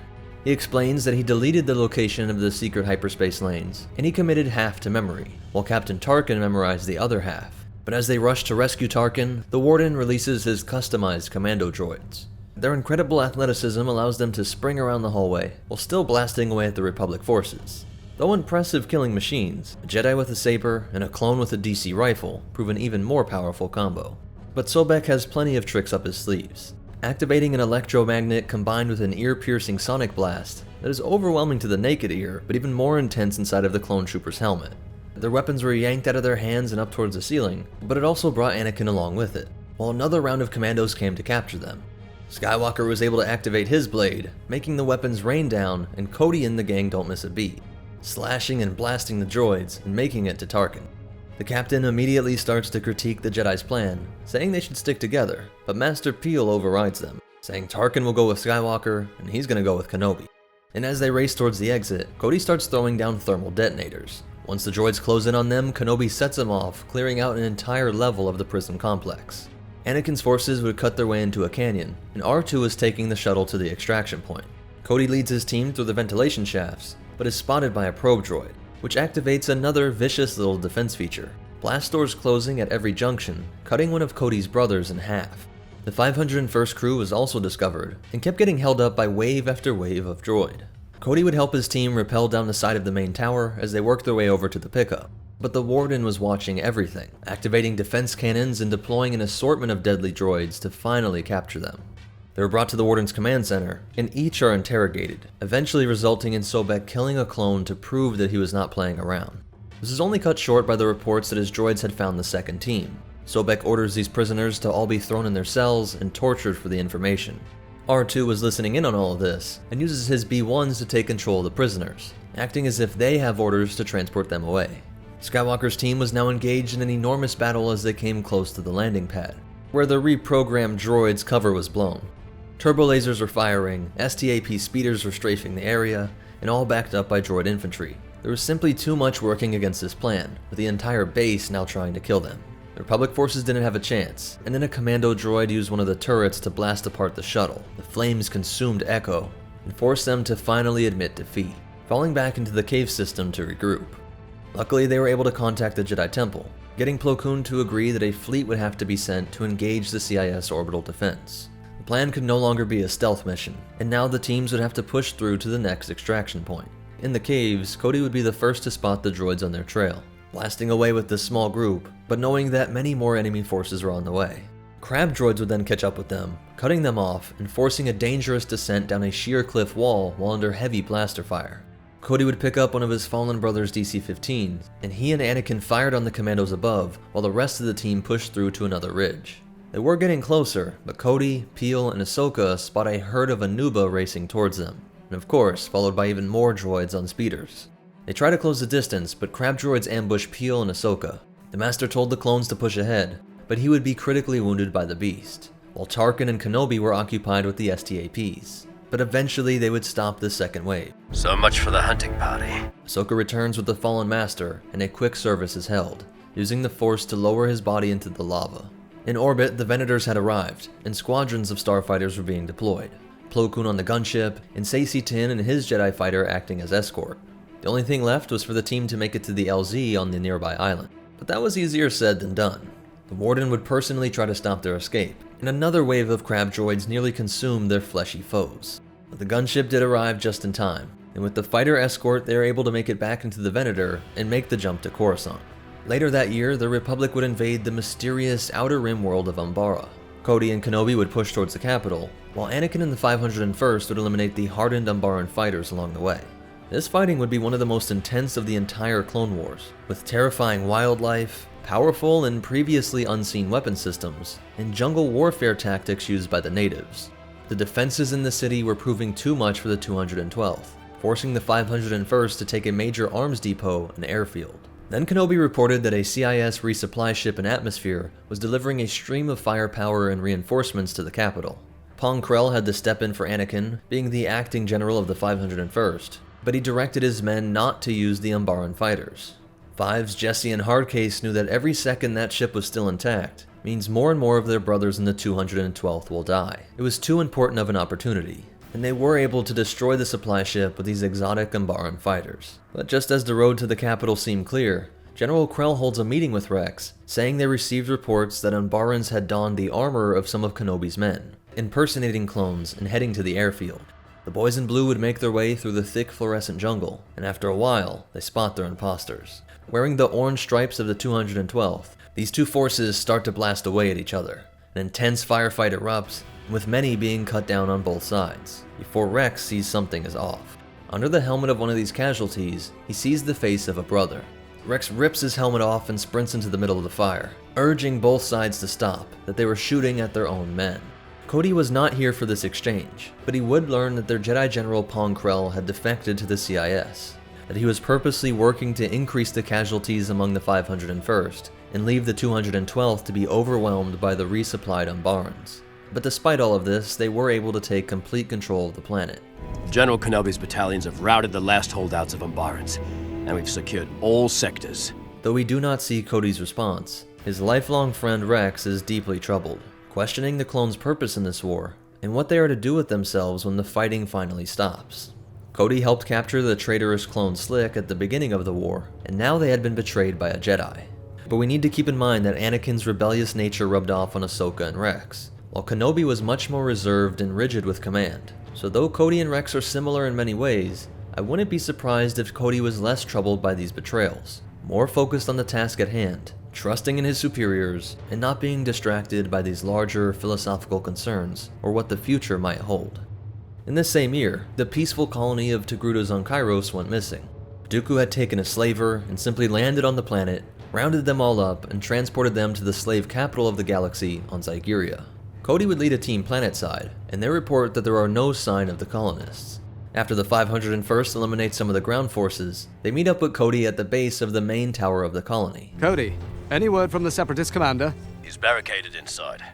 He explains that he deleted the location of the secret hyperspace lanes, and he committed half to memory, while Captain Tarkin memorized the other half. But as they rush to rescue Tarkin, the Warden releases his customized commando droids. Their incredible athleticism allows them to spring around the hallway, while still blasting away at the Republic forces. Though impressive killing machines, a Jedi with a saber and a clone with a DC rifle prove an even more powerful combo. But Sobek has plenty of tricks up his sleeves, activating an electromagnet combined with an ear-piercing sonic blast that is overwhelming to the naked ear, but even more intense inside of the clone trooper's helmet. Their weapons were yanked out of their hands and up towards the ceiling, but it also brought Anakin along with it, while another round of commandos came to capture them. Skywalker was able to activate his blade, making the weapons rain down, and Cody and the gang don't miss a beat, slashing and blasting the droids and making it to Tarkin. The captain immediately starts to critique the Jedi's plan, saying they should stick together, but Master Peel overrides them, saying Tarkin will go with Skywalker and he's gonna go with Kenobi. And as they race towards the exit, Cody starts throwing down thermal detonators. Once the droids close in on them, Kenobi sets them off, clearing out an entire level of the prison complex. Anakin's forces would cut their way into a canyon, and R2 is taking the shuttle to the extraction point. Cody leads his team through the ventilation shafts, but is spotted by a probe droid, which activates another vicious little defense feature. Blast doors closing at every junction, cutting one of Cody's brothers in half. The 501st crew was also discovered, and kept getting held up by wave after wave of droid. Cody would help his team rappel down the side of the main tower as they worked their way over to the pickup. But the Warden was watching everything, activating defense cannons and deploying an assortment of deadly droids to finally capture them. They were brought to the Warden's command center, and each are interrogated, eventually resulting in Sobek killing a clone to prove that he was not playing around. This is only cut short by the reports that his droids had found the second team. Sobek orders these prisoners to all be thrown in their cells and tortured for the information. R2 was listening in on all of this, and uses his B1s to take control of the prisoners, acting as if they have orders to transport them away. Skywalker's team was now engaged in an enormous battle as they came close to the landing pad, where the reprogrammed droid's cover was blown. Turbo lasers were firing, STAP speeders were strafing the area, and all backed up by droid infantry. There was simply too much working against this plan, with the entire base now trying to kill them. The Republic forces didn't have a chance, and then a commando droid used one of the turrets to blast apart the shuttle. The flames consumed Echo, and forced them to finally admit defeat, falling back into the cave system to regroup. Luckily, they were able to contact the Jedi Temple, getting Plo Koon to agree that a fleet would have to be sent to engage the CIS orbital defense. The plan could no longer be a stealth mission, and now the teams would have to push through to the next extraction point. In the caves, Cody would be the first to spot the droids on their trail, blasting away with this small group, but knowing that many more enemy forces were on the way. Crab droids would then catch up with them, cutting them off and forcing a dangerous descent down a sheer cliff wall while under heavy blaster fire. Cody would pick up one of his fallen brother's DC-15s, and he and Anakin fired on the commandos above while the rest of the team pushed through to another ridge. They were getting closer, but Cody, Peel, and Ahsoka spot a herd of Anuba racing towards them, and of course, followed by even more droids on speeders. They try to close the distance, but crab droids ambush Peel and Ahsoka. The Master told the clones to push ahead, but he would be critically wounded by the beast, while Tarkin and Kenobi were occupied with the STAPs. But eventually they would stop the second wave. So much for the hunting party. Ahsoka returns with the fallen Master, and a quick service is held, using the Force to lower his body into the lava. In orbit, the Venators had arrived, and squadrons of starfighters were being deployed. Plo Koon on the gunship, and Saesee Tiin and his Jedi fighter acting as escort. The only thing left was for the team to make it to the LZ on the nearby island. But that was easier said than done. The Warden would personally try to stop their escape, and another wave of crab droids nearly consumed their fleshy foes. But the gunship did arrive just in time, and with the fighter escort they were able to make it back into the Venator and make the jump to Coruscant. Later that year, the Republic would invade the mysterious Outer Rim world of Umbara. Cody and Kenobi would push towards the capital, while Anakin and the 501st would eliminate the hardened Umbaran fighters along the way. This fighting would be one of the most intense of the entire Clone Wars, with terrifying wildlife, powerful and previously unseen weapon systems, and jungle warfare tactics used by the natives. The defenses in the city were proving too much for the 212th, forcing the 501st to take a major arms depot and airfield. Then Kenobi reported that a CIS resupply ship in atmosphere was delivering a stream of firepower and reinforcements to the capital. Pong Krell had to step in for Anakin, being the acting general of the 501st, but he directed his men not to use the Umbaran fighters. Fives, Jesse, and Hardcase knew that every second that ship was still intact means more and more of their brothers in the 212th will die. It was too important of an opportunity, and they were able to destroy the supply ship with these exotic Umbaran fighters. But just as the road to the capital seemed clear, General Krell holds a meeting with Rex, saying they received reports that Umbarans had donned the armor of some of Kenobi's men, impersonating clones and heading to the airfield. The boys in blue would make their way through the thick fluorescent jungle, and after a while, they spot their imposters. Wearing the orange stripes of the 212th, these two forces start to blast away at each other. An intense firefight erupts, with many being cut down on both sides, before Rex sees something is off. Under the helmet of one of these casualties, he sees the face of a brother. Rex rips his helmet off and sprints into the middle of the fire, urging both sides to stop, that they were shooting at their own men. Cody was not here for this exchange, but he would learn that their Jedi General Pong Krell had defected to the CIS, that he was purposely working to increase the casualties among the 501st, and leave the 212th to be overwhelmed by the resupplied Umbarans. But despite all of this, they were able to take complete control of the planet. General Kenobi's battalions have routed the last holdouts of Umbarans, and we've secured all sectors. Though we do not see Cody's response, his lifelong friend Rex is deeply troubled, questioning the clones' purpose in this war, and what they are to do with themselves when the fighting finally stops. Cody helped capture the traitorous clone Slick at the beginning of the war, and now they had been betrayed by a Jedi. But we need to keep in mind that Anakin's rebellious nature rubbed off on Ahsoka and Rex, while Kenobi was much more reserved and rigid with command. So though Cody and Rex are similar in many ways, I wouldn't be surprised if Cody was less troubled by these betrayals, more focused on the task at hand, trusting in his superiors, and not being distracted by these larger philosophical concerns or what the future might hold. In this same year, the peaceful colony of Togrutas on Kairos went missing. Dooku had taken a slaver and simply landed on the planet, rounded them all up, and transported them to the slave capital of the galaxy on Zygeria. Cody would lead a team planetside, and they report that there are no sign of the colonists. After the 501st eliminates some of the ground forces, they meet up with Cody at the base of the main tower of the colony. Cody, any word from the Separatist commander? He's barricaded inside.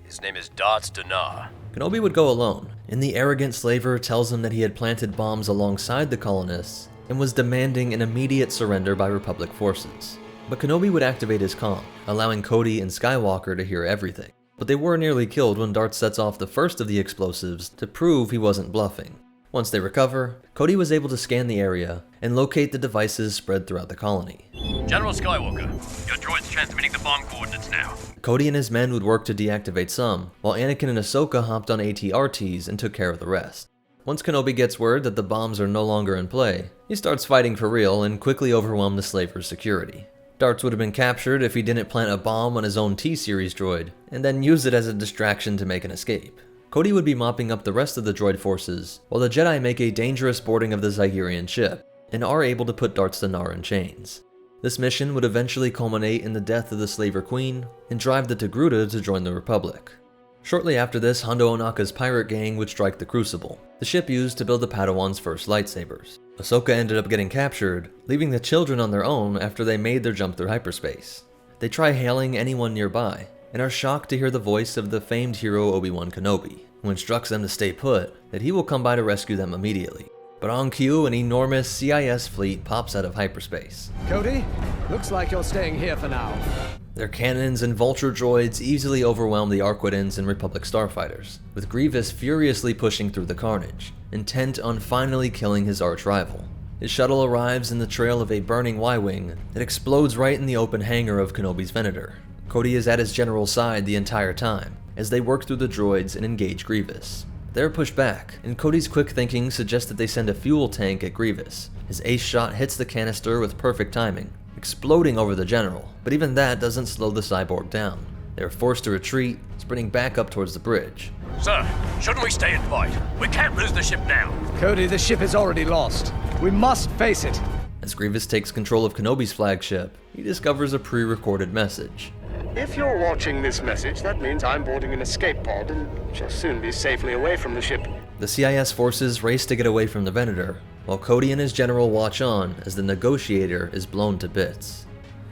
His name is Darts Dinar. Kenobi would go alone, and the arrogant slaver tells him that he had planted bombs alongside the colonists and was demanding an immediate surrender by Republic forces. But Kenobi would activate his comm, allowing Cody and Skywalker to hear everything. But they were nearly killed when Darts sets off the first of the explosives to prove he wasn't bluffing. Once they recover, Cody was able to scan the area and locate the devices spread throughout the colony. General Skywalker, your droid's transmitting the bomb coordinates now. Cody and his men would work to deactivate some, while Anakin and Ahsoka hopped on AT-RTs and took care of the rest. Once Kenobi gets word that the bombs are no longer in play, he starts fighting for real and quickly overwhelmed the slaver's security. Darts would have been captured if he didn't plant a bomb on his own T-Series droid, and then use it as a distraction to make an escape. Cody would be mopping up the rest of the droid forces, while the Jedi make a dangerous boarding of the Zygerian ship, and are able to put Darts Dinar in chains. This mission would eventually culminate in the death of the Slaver Queen, and drive the Togruta to join the Republic. Shortly after this, Hondo Ohnaka's pirate gang would strike the Crucible, the ship used to build the Padawan's first lightsabers. Ahsoka ended up getting captured, leaving the children on their own after they made their jump through hyperspace. They try hailing anyone nearby, and are shocked to hear the voice of the famed hero Obi-Wan Kenobi, who instructs them to stay put, that he will come by to rescue them immediately. But on cue, an enormous CIS fleet pops out of hyperspace. Cody, looks like you're staying here for now. Their cannons and vulture droids easily overwhelm the Arquidans and Republic starfighters, with Grievous furiously pushing through the carnage, intent on finally killing his arch-rival. His shuttle arrives in the trail of a burning Y-Wing that explodes right in the open hangar of Kenobi's Venator. Cody is at his general's side the entire time, as they work through the droids and engage Grievous. They're pushed back, and Cody's quick thinking suggests that they send a fuel tank at Grievous. His ace shot hits the canister with perfect timing, exploding over the general, but even that doesn't slow the cyborg down. They're forced to retreat, sprinting back up towards the bridge. Sir, shouldn't we stay and fight? We can't lose the ship now. Cody, the ship is already lost. We must face it. As Grievous takes control of Kenobi's flagship, he discovers a pre-recorded message. If you're watching this message, that means I'm boarding an escape pod and shall soon be safely away from the ship. The CIS forces race to get away from the Venator, while Cody and his general watch on as the Negotiator is blown to bits.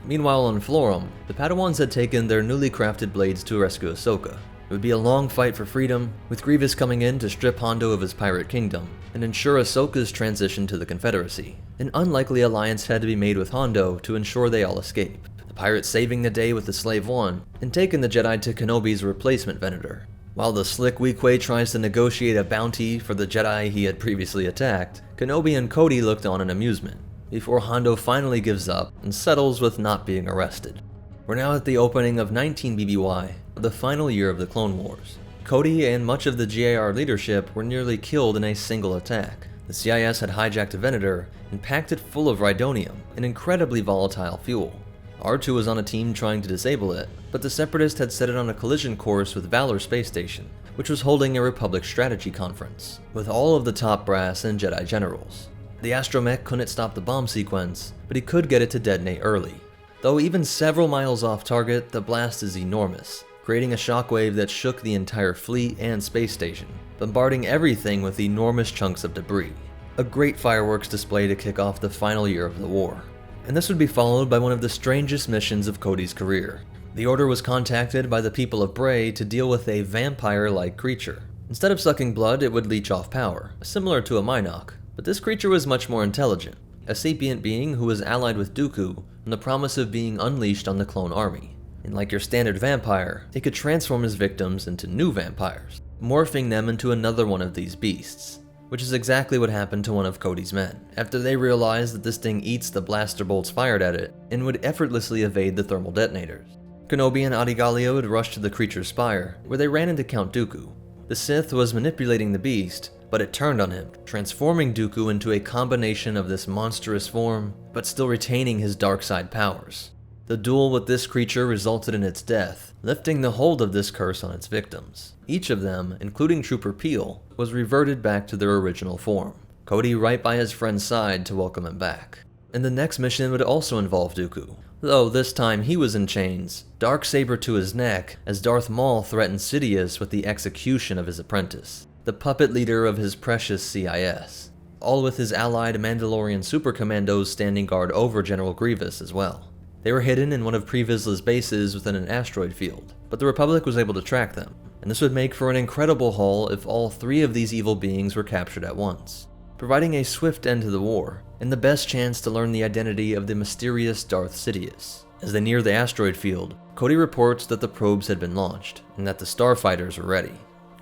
Meanwhile on Florum, the Padawans had taken their newly crafted blades to rescue Ahsoka. It would be a long fight for freedom, with Grievous coming in to strip Hondo of his pirate kingdom and ensure Ahsoka's transition to the Confederacy. An unlikely alliance had to be made with Hondo to ensure they all escape, the pirates saving the day with the Slave One and taking the Jedi to Kenobi's replacement Venator. While the slick Weequay tries to negotiate a bounty for the Jedi he had previously attacked, Kenobi and Cody looked on in amusement, before Hondo finally gives up and settles with not being arrested. We're now at the opening of 19 BBY, the final year of the Clone Wars. Cody and much of the GAR leadership were nearly killed in a single attack. The CIS had hijacked a Venator and packed it full of Rhydonium, an incredibly volatile fuel. R2 was on a team trying to disable it, but the Separatists had set it on a collision course with Valor Space Station, which was holding a Republic strategy conference, with all of the top brass and Jedi generals. The astromech couldn't stop the bomb sequence, but he could get it to detonate early. Though even several miles off target, the blast is enormous, creating a shockwave that shook the entire fleet and space station, bombarding everything with enormous chunks of debris. A great fireworks display to kick off the final year of the war. And this would be followed by one of the strangest missions of Cody's career. The Order was contacted by the people of Bray to deal with a vampire-like creature. Instead of sucking blood, it would leech off power, similar to a Minoc, but this creature was much more intelligent, a sapient being who was allied with Dooku on the promise of being unleashed on the clone army. And like your standard vampire, it could transform his victims into new vampires, morphing them into another one of these beasts, which is exactly what happened to one of Cody's men, after they realized that this thing eats the blaster bolts fired at it and would effortlessly evade the thermal detonators. Kenobi and Adigalio would rush to the creature's spire, where they ran into Count Dooku. The Sith was manipulating the beast, but it turned on him, transforming Dooku into a combination of this monstrous form, but still retaining his dark side powers. The duel with this creature resulted in its death, lifting the hold of this curse on its victims. Each of them, including Trooper Peel, was reverted back to their original form, Cody right by his friend's side to welcome him back. And the next mission would also involve Dooku, though this time he was in chains, darksaber to his neck, as Darth Maul threatened Sidious with the execution of his apprentice, the puppet leader of his precious CIS, all with his allied Mandalorian super commandos standing guard over General Grievous as well. They were hidden in one of Pre Vizsla's bases within an asteroid field, but the Republic was able to track them, and this would make for an incredible haul if all three of these evil beings were captured at once, providing a swift end to the war, and the best chance to learn the identity of the mysterious Darth Sidious. As they near the asteroid field, Cody reports that the probes had been launched, and that the starfighters were ready.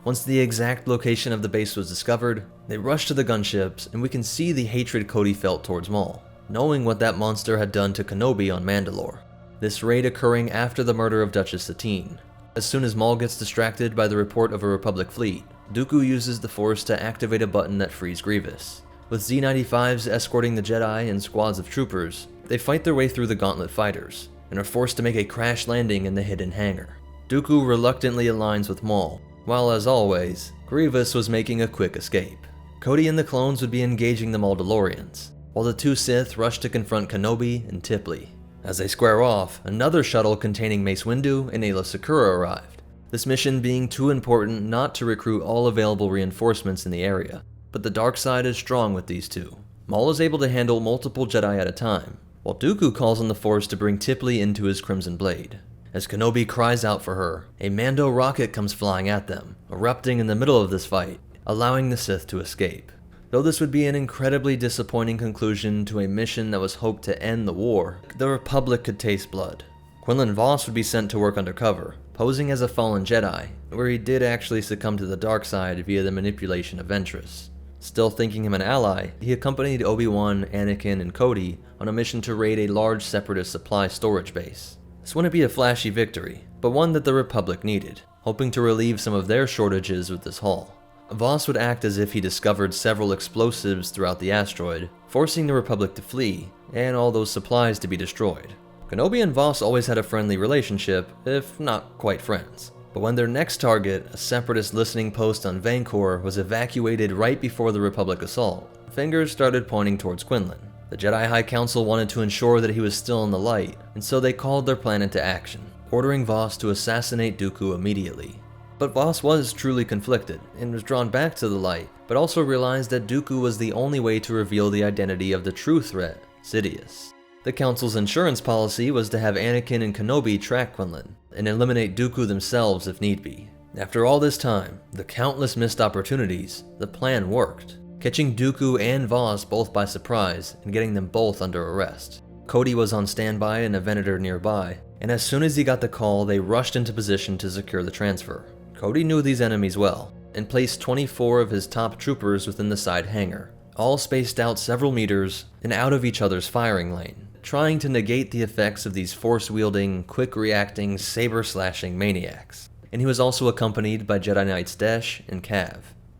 Once the exact location of the base was discovered, they rushed to the gunships, and we can see the hatred Cody felt towards Maul, knowing what that monster had done to Kenobi on Mandalore. This raid occurring after the murder of Duchess Satine. As soon as Maul gets distracted by the report of a Republic fleet, Dooku uses the Force to activate a button that frees Grievous. With Z-95s escorting the Jedi and squads of troopers, they fight their way through the Gauntlet fighters, and are forced to make a crash landing in the hidden hangar. Dooku reluctantly aligns with Maul, while as always, Grievous was making a quick escape. Cody and the clones would be engaging the Mandalorians, while the two Sith rush to confront Kenobi and Tipley. As they square off, another shuttle containing Mace Windu and Aayla Secura arrived, this mission being too important not to recruit all available reinforcements in the area, but the dark side is strong with these two. Maul is able to handle multiple Jedi at a time, while Dooku calls on the Force to bring Tipley into his Crimson Blade. As Kenobi cries out for her, a Mando rocket comes flying at them, erupting in the middle of this fight, allowing the Sith to escape. Though this would be an incredibly disappointing conclusion to a mission that was hoped to end the war, the Republic could taste blood. Quinlan Vos would be sent to work undercover, posing as a fallen Jedi, where he did actually succumb to the dark side via the manipulation of Ventress. Still thinking him an ally, he accompanied Obi-Wan, Anakin, and Cody on a mission to raid a large Separatist supply storage base. This wouldn't be a flashy victory, but one that the Republic needed, hoping to relieve some of their shortages with this haul. Vos would act as if he discovered several explosives throughout the asteroid, forcing the Republic to flee, and all those supplies to be destroyed. Kenobi and Vos always had a friendly relationship, if not quite friends. But when their next target, a Separatist listening post on Vancor, was evacuated right before the Republic assault, fingers started pointing towards Quinlan. The Jedi High Council wanted to ensure that he was still in the light, and so they called their plan into action, ordering Vos to assassinate Dooku immediately. But Vos was truly conflicted, and was drawn back to the light, but also realized that Dooku was the only way to reveal the identity of the true threat, Sidious. The Council's insurance policy was to have Anakin and Kenobi track Quinlan, and eliminate Dooku themselves if need be. After all this time, the countless missed opportunities, the plan worked, catching Dooku and Voss both by surprise and getting them both under arrest. Cody was on standby in a Venator nearby, and as soon as he got the call, they rushed into position to secure the transfer. Cody knew these enemies well, and placed 24 of his top troopers within the side hangar, all spaced out several meters and out of each other's firing lane, trying to negate the effects of these force-wielding, quick-reacting, saber-slashing maniacs. And he was also accompanied by Jedi Knights Desh and Cav.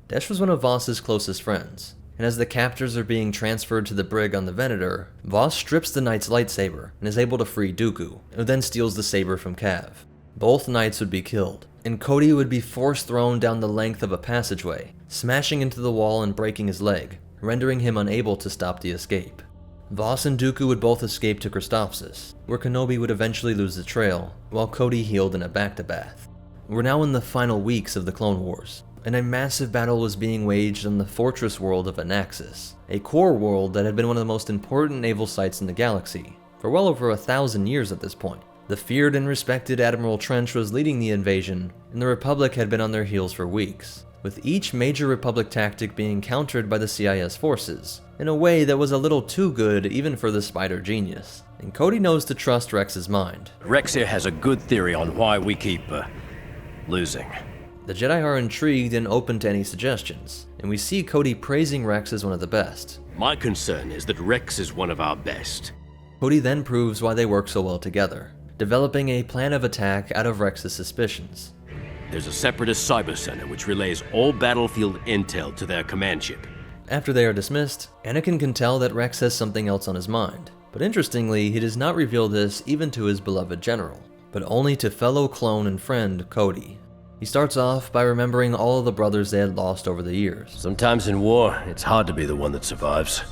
Desh was one of Voss's closest friends, and as the captors are being transferred to the brig on the Venator, Voss strips the Knight's lightsaber and is able to free Dooku, who then steals the saber from Cav. Both Knights would be killed, and Cody would be force-thrown down the length of a passageway, smashing into the wall and breaking his leg, rendering him unable to stop the escape. Voss and Dooku would both escape to Christophsis, where Kenobi would eventually lose the trail, while Cody healed in a back-to-bath. We're now in the final weeks of the Clone Wars, and a massive battle was being waged on the fortress world of Anaxis, a core world that had been one of the most important naval sites in the galaxy, for well over 1,000 years at this point. The feared and respected Admiral Trench was leading the invasion, and the Republic had been on their heels for weeks, with each major Republic tactic being countered by the CIS forces, in a way that was a little too good even for the Spider genius. And Cody knows to trust Rex's mind. Rex here has a good theory on why we keep, losing. The Jedi are intrigued and open to any suggestions, and we see Cody praising Rex as one of the best. My concern is that Rex is one of our best. Cody then proves why they work so well together, developing a plan of attack out of Rex's suspicions. There's a separatist cyber center which relays all battlefield intel to their command ship. After they are dismissed, Anakin can tell that Rex has something else on his mind, but interestingly, he does not reveal this even to his beloved general, but only to fellow clone and friend Cody. He starts off by remembering all of the brothers they had lost over the years. Sometimes in war, it's hard to be the one that survives.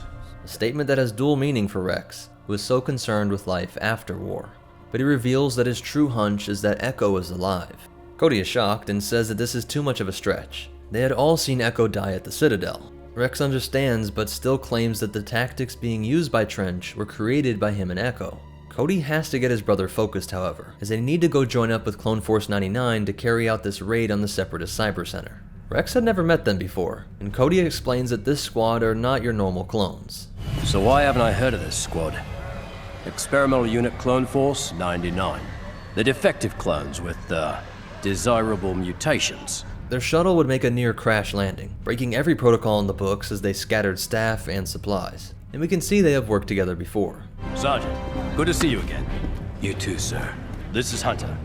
A statement that has dual meaning for Rex, who is so concerned with life after war. But he reveals that his true hunch is that Echo is alive. Cody is shocked and says that this is too much of a stretch. They had all seen Echo die at the Citadel. Rex understands, but still claims that the tactics being used by Trench were created by him and Echo. Cody has to get his brother focused, however, as they need to go join up with Clone Force 99 to carry out this raid on the Separatist Cyber Center. Rex had never met them before, and Cody explains that this squad are not your normal clones. So why haven't I heard of this squad? Experimental Unit Clone Force 99. The defective clones with, desirable mutations. Their shuttle would make a near crash landing, breaking every protocol in the books as they scattered staff and supplies. And we can see they have worked together before. Sergeant, good to see you again. You too, sir. This is Hunter.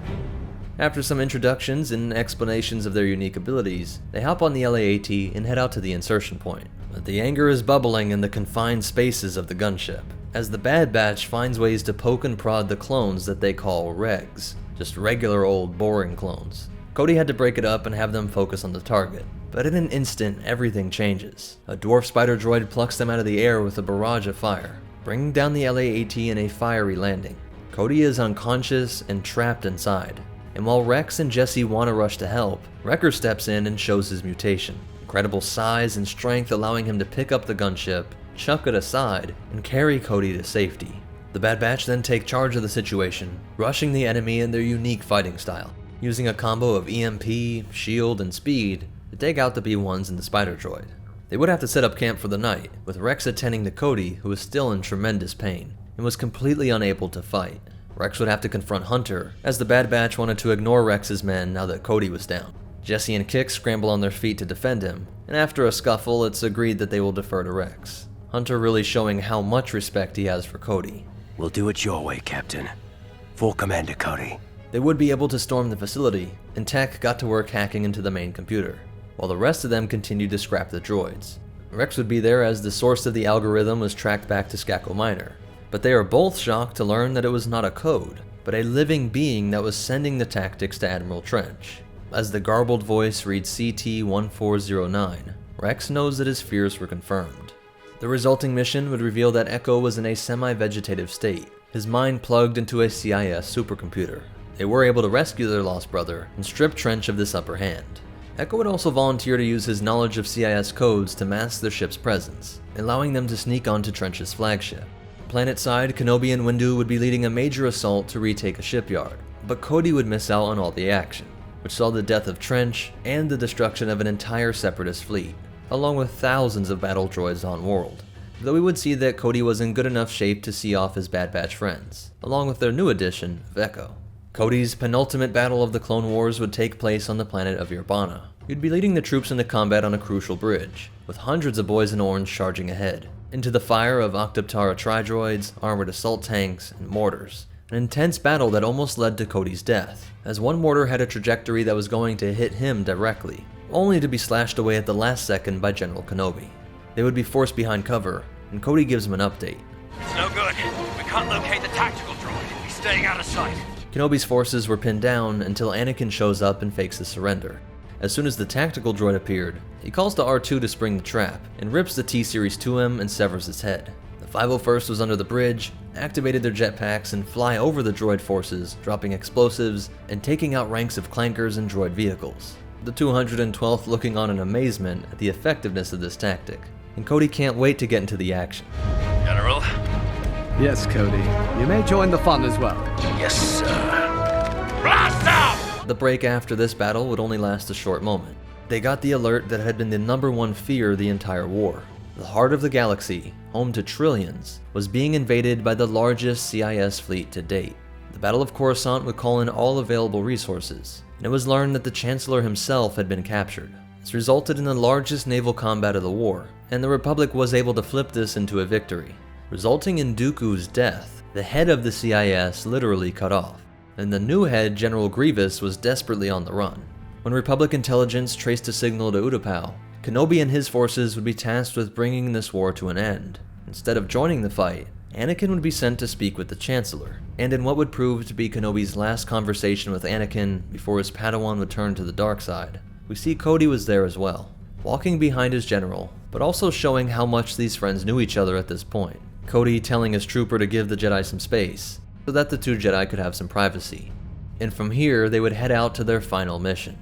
After some introductions and explanations of their unique abilities, they hop on the LAAT and head out to the insertion point. But the anger is bubbling in the confined spaces of the gunship, as the Bad Batch finds ways to poke and prod the clones that they call regs, just regular old boring clones. Cody had to break it up and have them focus on the target, but in an instant everything changes. A dwarf spider droid plucks them out of the air with a barrage of fire, bringing down the LAAT in a fiery landing. Cody is unconscious and trapped inside, and while Rex and Jesse want to rush to help, Wrecker steps in and shows his mutation. Incredible size and strength allowing him to pick up the gunship, chuck it aside, and carry Cody to safety. The Bad Batch then take charge of the situation, rushing the enemy in their unique fighting style, using a combo of EMP, shield, and speed to take out the B-1s and the spider droid. They would have to set up camp for the night, with Rex attending to Cody, who was still in tremendous pain, and was completely unable to fight. Rex would have to confront Hunter, as the Bad Batch wanted to ignore Rex's men now that Cody was down. Jesse and Kix scramble on their feet to defend him, and after a scuffle, it's agreed that they will defer to Rex. Hunter really showing how much respect he has for Cody. We'll do it your way, Captain. Full Commander Cody. They would be able to storm the facility, and Tech got to work hacking into the main computer, while the rest of them continued to scrap the droids. Rex would be there as the source of the algorithm was tracked back to Skako Minor, but they are both shocked to learn that it was not a code, but a living being that was sending the tactics to Admiral Trench. As the garbled voice reads CT-1409, Rex knows that his fears were confirmed. The resulting mission would reveal that Echo was in a semi-vegetative state, his mind plugged into a CIS supercomputer. They were able to rescue their lost brother and strip Trench of this upper hand. Echo would also volunteer to use his knowledge of CIS codes to mask their ship's presence, allowing them to sneak onto Trench's flagship. Planetside, Kenobi and Windu would be leading a major assault to retake a shipyard, but Cody would miss out on all the action, which saw the death of Trench and the destruction of an entire Separatist fleet, along with thousands of battle droids on world. Though we would see that Cody was in good enough shape to see off his Bad Batch friends, along with their new addition of Echo. Cody's penultimate battle of the Clone Wars would take place on the planet of Urbana. He'd be leading the troops into combat on a crucial bridge, with hundreds of boys in orange charging ahead, into the fire of Octoptara tri-droids, armored assault tanks, and mortars. An intense battle that almost led to Cody's death, as one mortar had a trajectory that was going to hit him directly, only to be slashed away at the last second by General Kenobi. They would be forced behind cover, and Cody gives him an update. It's no good. We can't locate the tactical droid. He's staying out of sight. Kenobi's forces were pinned down until Anakin shows up and fakes his surrender. As soon as the tactical droid appeared, he calls to R2 to spring the trap, and rips the T-Series to him and severs its head. The 501st was under the bridge, activated their jetpacks and fly over the droid forces, dropping explosives and taking out ranks of clankers and droid vehicles. The 212th looking on in amazement at the effectiveness of this tactic, and Cody can't wait to get into the action. General? Yes, Cody. You may join the fun as well. Yes, sir. Blast out! The break after this battle would only last a short moment. They got the alert that had been the #1 fear the entire war. The heart of the galaxy, home to trillions, was being invaded by the largest CIS fleet to date. The Battle of Coruscant would call in all available resources, and it was learned that the Chancellor himself had been captured. This resulted in the largest naval combat of the war, and the Republic was able to flip this into a victory, resulting in Dooku's death. The head of the CIS literally cut off, and the new head, General Grievous, was desperately on the run. When Republic intelligence traced a signal to Utapau, Kenobi and his forces would be tasked with bringing this war to an end. Instead of joining the fight, Anakin would be sent to speak with the Chancellor, and in what would prove to be Kenobi's last conversation with Anakin before his Padawan would turn to the dark side, we see Cody was there as well, walking behind his general, but also showing how much these friends knew each other at this point. Cody telling his trooper to give the Jedi some space, so that the two Jedi could have some privacy. And from here, they would head out to their final mission.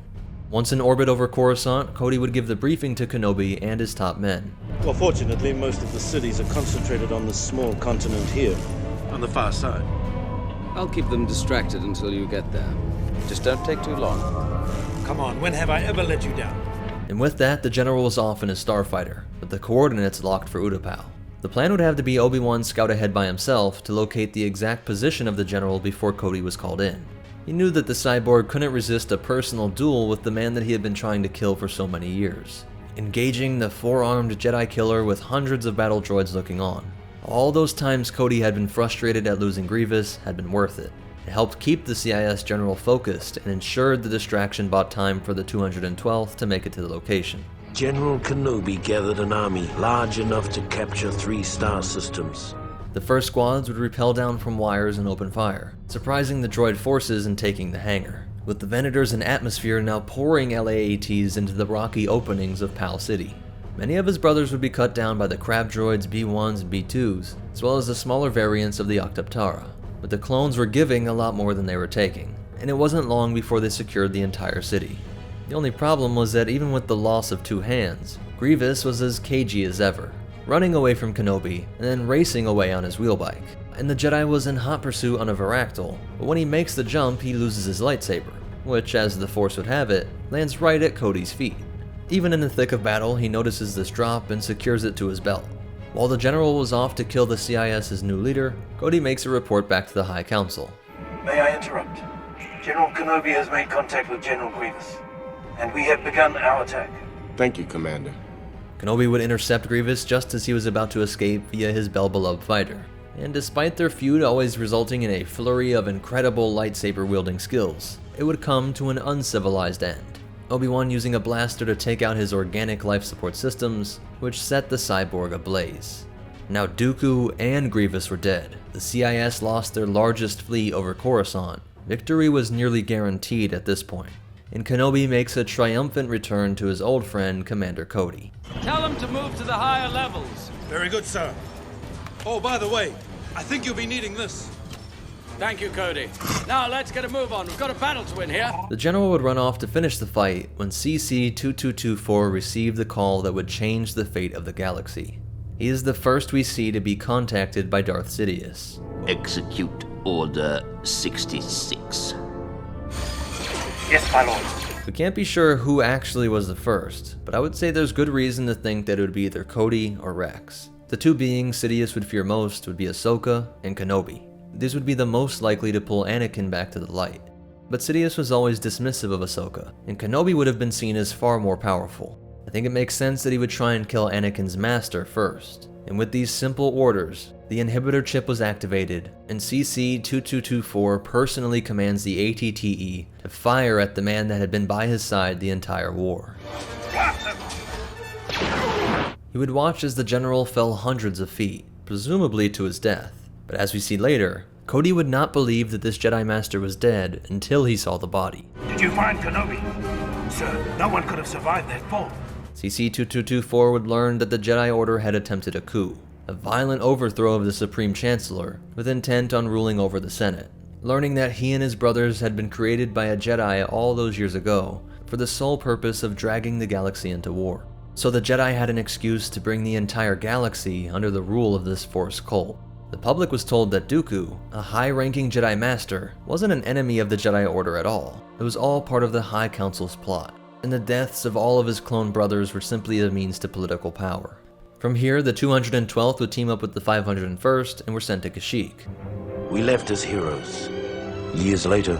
Once in orbit over Coruscant, Cody would give the briefing to Kenobi and his top men. Well, fortunately, most of the cities are concentrated on this small continent here, on the far side. I'll keep them distracted until you get there. Just don't take too long. Come on, when have I ever let you down? And with that, the general was off in his starfighter, with the coordinates locked for Utapau. The plan would have to be Obi-Wan scout ahead by himself to locate the exact position of the general before Cody was called in. He knew that the cyborg couldn't resist a personal duel with the man that he had been trying to kill for so many years, engaging the four-armed Jedi killer with hundreds of battle droids looking on. All those times Cody had been frustrated at losing Grievous had been worth it. It helped keep the CIS general focused and ensured the distraction bought time for the 212th to make it to the location. General Kenobi gathered an army large enough to capture 3 star systems. The first squads would rappel down from wires and open fire, surprising the droid forces and taking the hangar, with the Venators and atmosphere now pouring LAATs into the rocky openings of Pal City. Many of his brothers would be cut down by the crab droids B1s and B2s, as well as the smaller variants of the Octoptara. But the clones were giving a lot more than they were taking, and it wasn't long before they secured the entire city. The only problem was that even with the loss of 2 hands, Grievous was as cagey as ever, running away from Kenobi and then racing away on his wheelbike. And the Jedi was in hot pursuit on a Varactyl, but when he makes the jump he loses his lightsaber, which, as the Force would have it, lands right at Cody's feet. Even in the thick of battle, he notices this drop and secures it to his belt. While the general was off to kill the CIS's new leader, Cody makes a report back to the High Council. May I interrupt? General Kenobi has made contact with General Grievous, and we have begun our attack. Thank you, Commander. Kenobi would intercept Grievous just as he was about to escape via his Bell-beloved fighter, and despite their feud always resulting in a flurry of incredible lightsaber-wielding skills, it would come to an uncivilized end. Obi-Wan using a blaster to take out his organic life support systems, which set the cyborg ablaze. Now Dooku and Grievous were dead. The CIS lost their largest fleet over Coruscant. Victory was nearly guaranteed at this point, and Kenobi makes a triumphant return to his old friend, Commander Cody. Tell them to move to the higher levels. Very good, sir. Oh, by the way, I think you'll be needing this. Thank you, Cody. Now let's get a move on. We've got a battle to win here. The general would run off to finish the fight when CC-2224 received the call that would change the fate of the galaxy. He is the first we see to be contacted by Darth Sidious. Execute Order 66. Yes, my lord. We can't be sure who actually was the first, but I would say there's good reason to think that it would be either Cody or Rex. The two beings Sidious would fear most would be Ahsoka and Kenobi. These would be the most likely to pull Anakin back to the light. But Sidious was always dismissive of Ahsoka, and Kenobi would have been seen as far more powerful. I think it makes sense that he would try and kill Anakin's master first. And with these simple orders, the inhibitor chip was activated, and CC-2224 personally commands the ATTE to fire at the man that had been by his side the entire war. He would watch as the general fell hundreds of feet, presumably to his death. But as we see later, Cody would not believe that this Jedi Master was dead until he saw the body. Did you find Kenobi? Sir, no one could have survived that fall. CC-2224 would learn that the Jedi Order had attempted a coup, a violent overthrow of the Supreme Chancellor with intent on ruling over the Senate. Learning that he and his brothers had been created by a Jedi all those years ago for the sole purpose of dragging the galaxy into war. So the Jedi had an excuse to bring the entire galaxy under the rule of this Force cult. The public was told that Dooku, a high-ranking Jedi Master, wasn't an enemy of the Jedi Order at all. It was all part of the High Council's plot, and the deaths of all of his clone brothers were simply a means to political power. From here, the 212th would team up with the 501st and were sent to Kashyyyk. We left as heroes. Years later,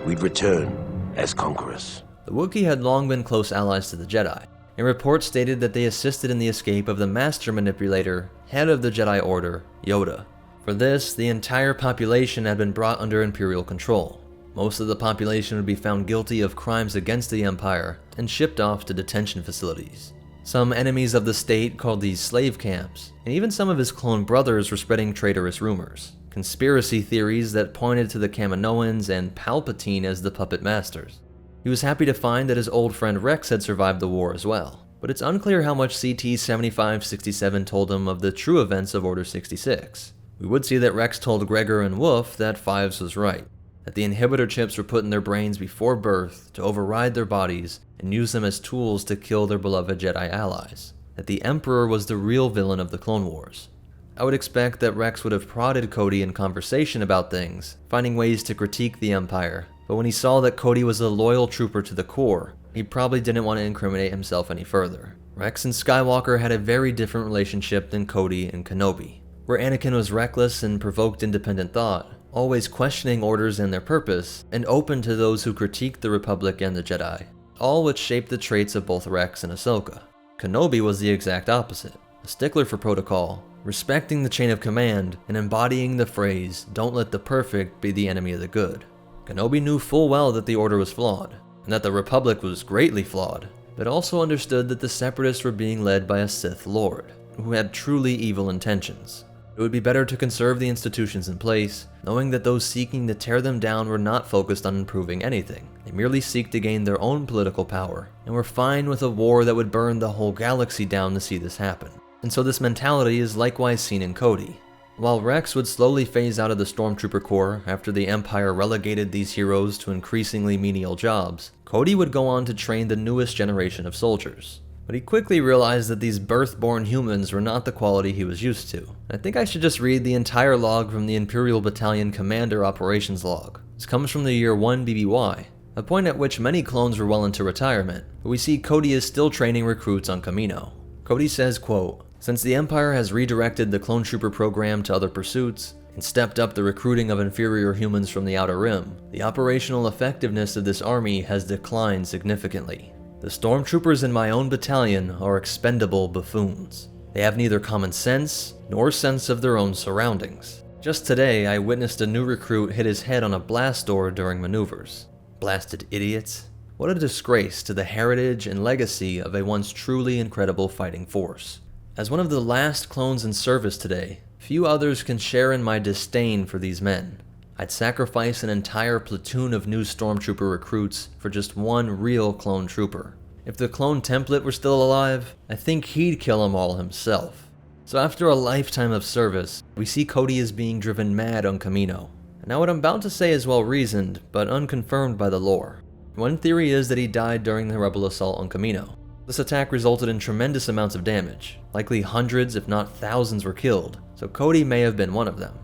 we'd return as conquerors. The Wookiee had long been close allies to the Jedi, and reports stated that they assisted in the escape of the Master Manipulator, head of the Jedi Order, Yoda. For this, the entire population had been brought under Imperial control. Most of the population would be found guilty of crimes against the Empire and shipped off to detention facilities. Some enemies of the state called these slave camps, and even some of his clone brothers were spreading traitorous rumors, conspiracy theories that pointed to the Kaminoans and Palpatine as the puppet masters. He was happy to find that his old friend Rex had survived the war as well, but it's unclear how much CT-7567 told him of the true events of Order 66. We would see that Rex told Gregor and Wolf that Fives was right, that the inhibitor chips were put in their brains before birth to override their bodies and use them as tools to kill their beloved Jedi allies, that the Emperor was the real villain of the Clone Wars. I would expect that Rex would have prodded Cody in conversation about things, finding ways to critique the Empire, but when he saw that Cody was a loyal trooper to the core, he probably didn't want to incriminate himself any further. Rex and Skywalker had a very different relationship than Cody and Kenobi, where Anakin was reckless and provoked independent thought, always questioning orders and their purpose, and open to those who critiqued the Republic and the Jedi, all which shaped the traits of both Rex and Ahsoka. Kenobi was the exact opposite, a stickler for protocol, respecting the chain of command, and embodying the phrase, "Don't let the perfect be the enemy of the good." Kenobi knew full well that the Order was flawed, and that the Republic was greatly flawed, but also understood that the Separatists were being led by a Sith Lord, who had truly evil intentions. It would be better to conserve the institutions in place, knowing that those seeking to tear them down were not focused on improving anything. They merely seek to gain their own political power, and were fine with a war that would burn the whole galaxy down to see this happen. And so this mentality is likewise seen in Cody. While Rex would slowly phase out of the Stormtrooper Corps after the Empire relegated these heroes to increasingly menial jobs, Cody would go on to train the newest generation of soldiers. But he quickly realized that these birth-born humans were not the quality he was used to. I think I should just read the entire log from the Imperial Battalion Commander Operations Log. This comes from the year 1 BBY, a point at which many clones were well into retirement, but we see Cody is still training recruits on Kamino. Cody says, quote, "Since the Empire has redirected the clone trooper program to other pursuits, and stepped up the recruiting of inferior humans from the Outer Rim, the operational effectiveness of this army has declined significantly. The stormtroopers in my own battalion are expendable buffoons. They have neither common sense nor sense of their own surroundings. Just today, I witnessed a new recruit hit his head on a blast door during maneuvers. Blasted idiots. What a disgrace to the heritage and legacy of a once truly incredible fighting force. As one of the last clones in service today, few others can share in my disdain for these men. I'd sacrifice an entire platoon of new stormtrooper recruits for just one real clone trooper. If the clone template were still alive, I think he'd kill them all himself." So after a lifetime of service, we see Cody is being driven mad on Kamino. Now what I'm about to say is well reasoned, but unconfirmed by the lore. One theory is that he died during the rebel assault on Kamino. This attack resulted in tremendous amounts of damage. Likely hundreds, if not thousands, were killed, so Cody may have been one of them.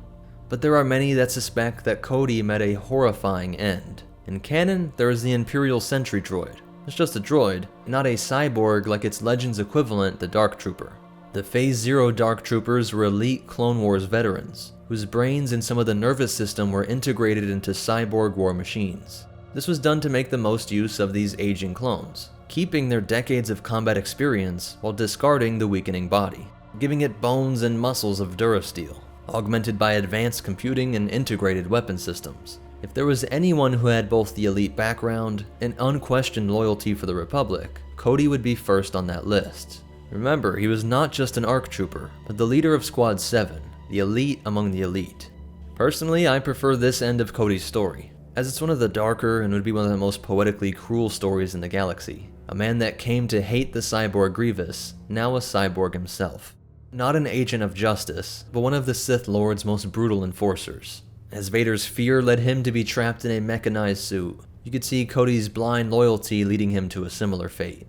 But there are many that suspect that Cody met a horrifying end. In canon, there is the Imperial sentry droid. It's just a droid, not a cyborg like its Legends equivalent, the Dark Trooper. The Phase Zero Dark Troopers were elite Clone Wars veterans, whose brains and some of the nervous system were integrated into cyborg war machines. This was done to make the most use of these aging clones, keeping their decades of combat experience while discarding the weakening body, giving it bones and muscles of Durasteel, augmented by advanced computing and integrated weapon systems. If there was anyone who had both the elite background and unquestioned loyalty for the Republic, Cody would be first on that list. Remember, he was not just an ARC trooper, but the leader of Squad 7, the elite among the elite. Personally, I prefer this end of Cody's story, as it's one of the darker and would be one of the most poetically cruel stories in the galaxy. A man that came to hate the cyborg Grievous, now a cyborg himself. Not an agent of justice, but one of the Sith Lord's most brutal enforcers. As Vader's fear led him to be trapped in a mechanized suit, you could see Cody's blind loyalty leading him to a similar fate.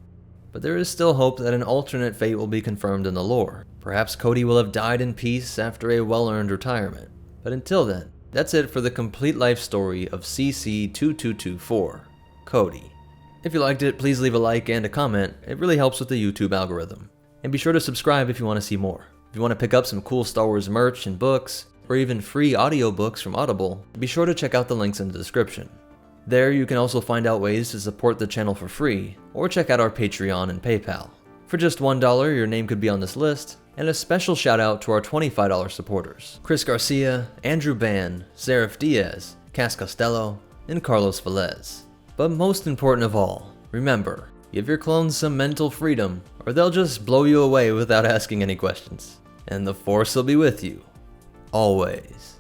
But there is still hope that an alternate fate will be confirmed in the lore. Perhaps Cody will have died in peace after a well-earned retirement. But until then, that's it for the complete life story of CC-2224, Cody. If you liked it, please leave a like and a comment. It really helps with the YouTube algorithm. And be sure to subscribe if you want to see more. If you want to pick up some cool Star Wars merch and books, or even free audiobooks from Audible, be sure to check out the links in the description. There you can also find out ways to support the channel for free, or check out our Patreon and PayPal. For just $1, your name could be on this list, and a special shout out to our $25 supporters: Chris Garcia, Andrew Ban, Seraph Diaz, Cass Costello, and Carlos Velez. But most important of all, remember, give your clones some mental freedom, or they'll just blow you away without asking any questions. And the Force will be with you, always.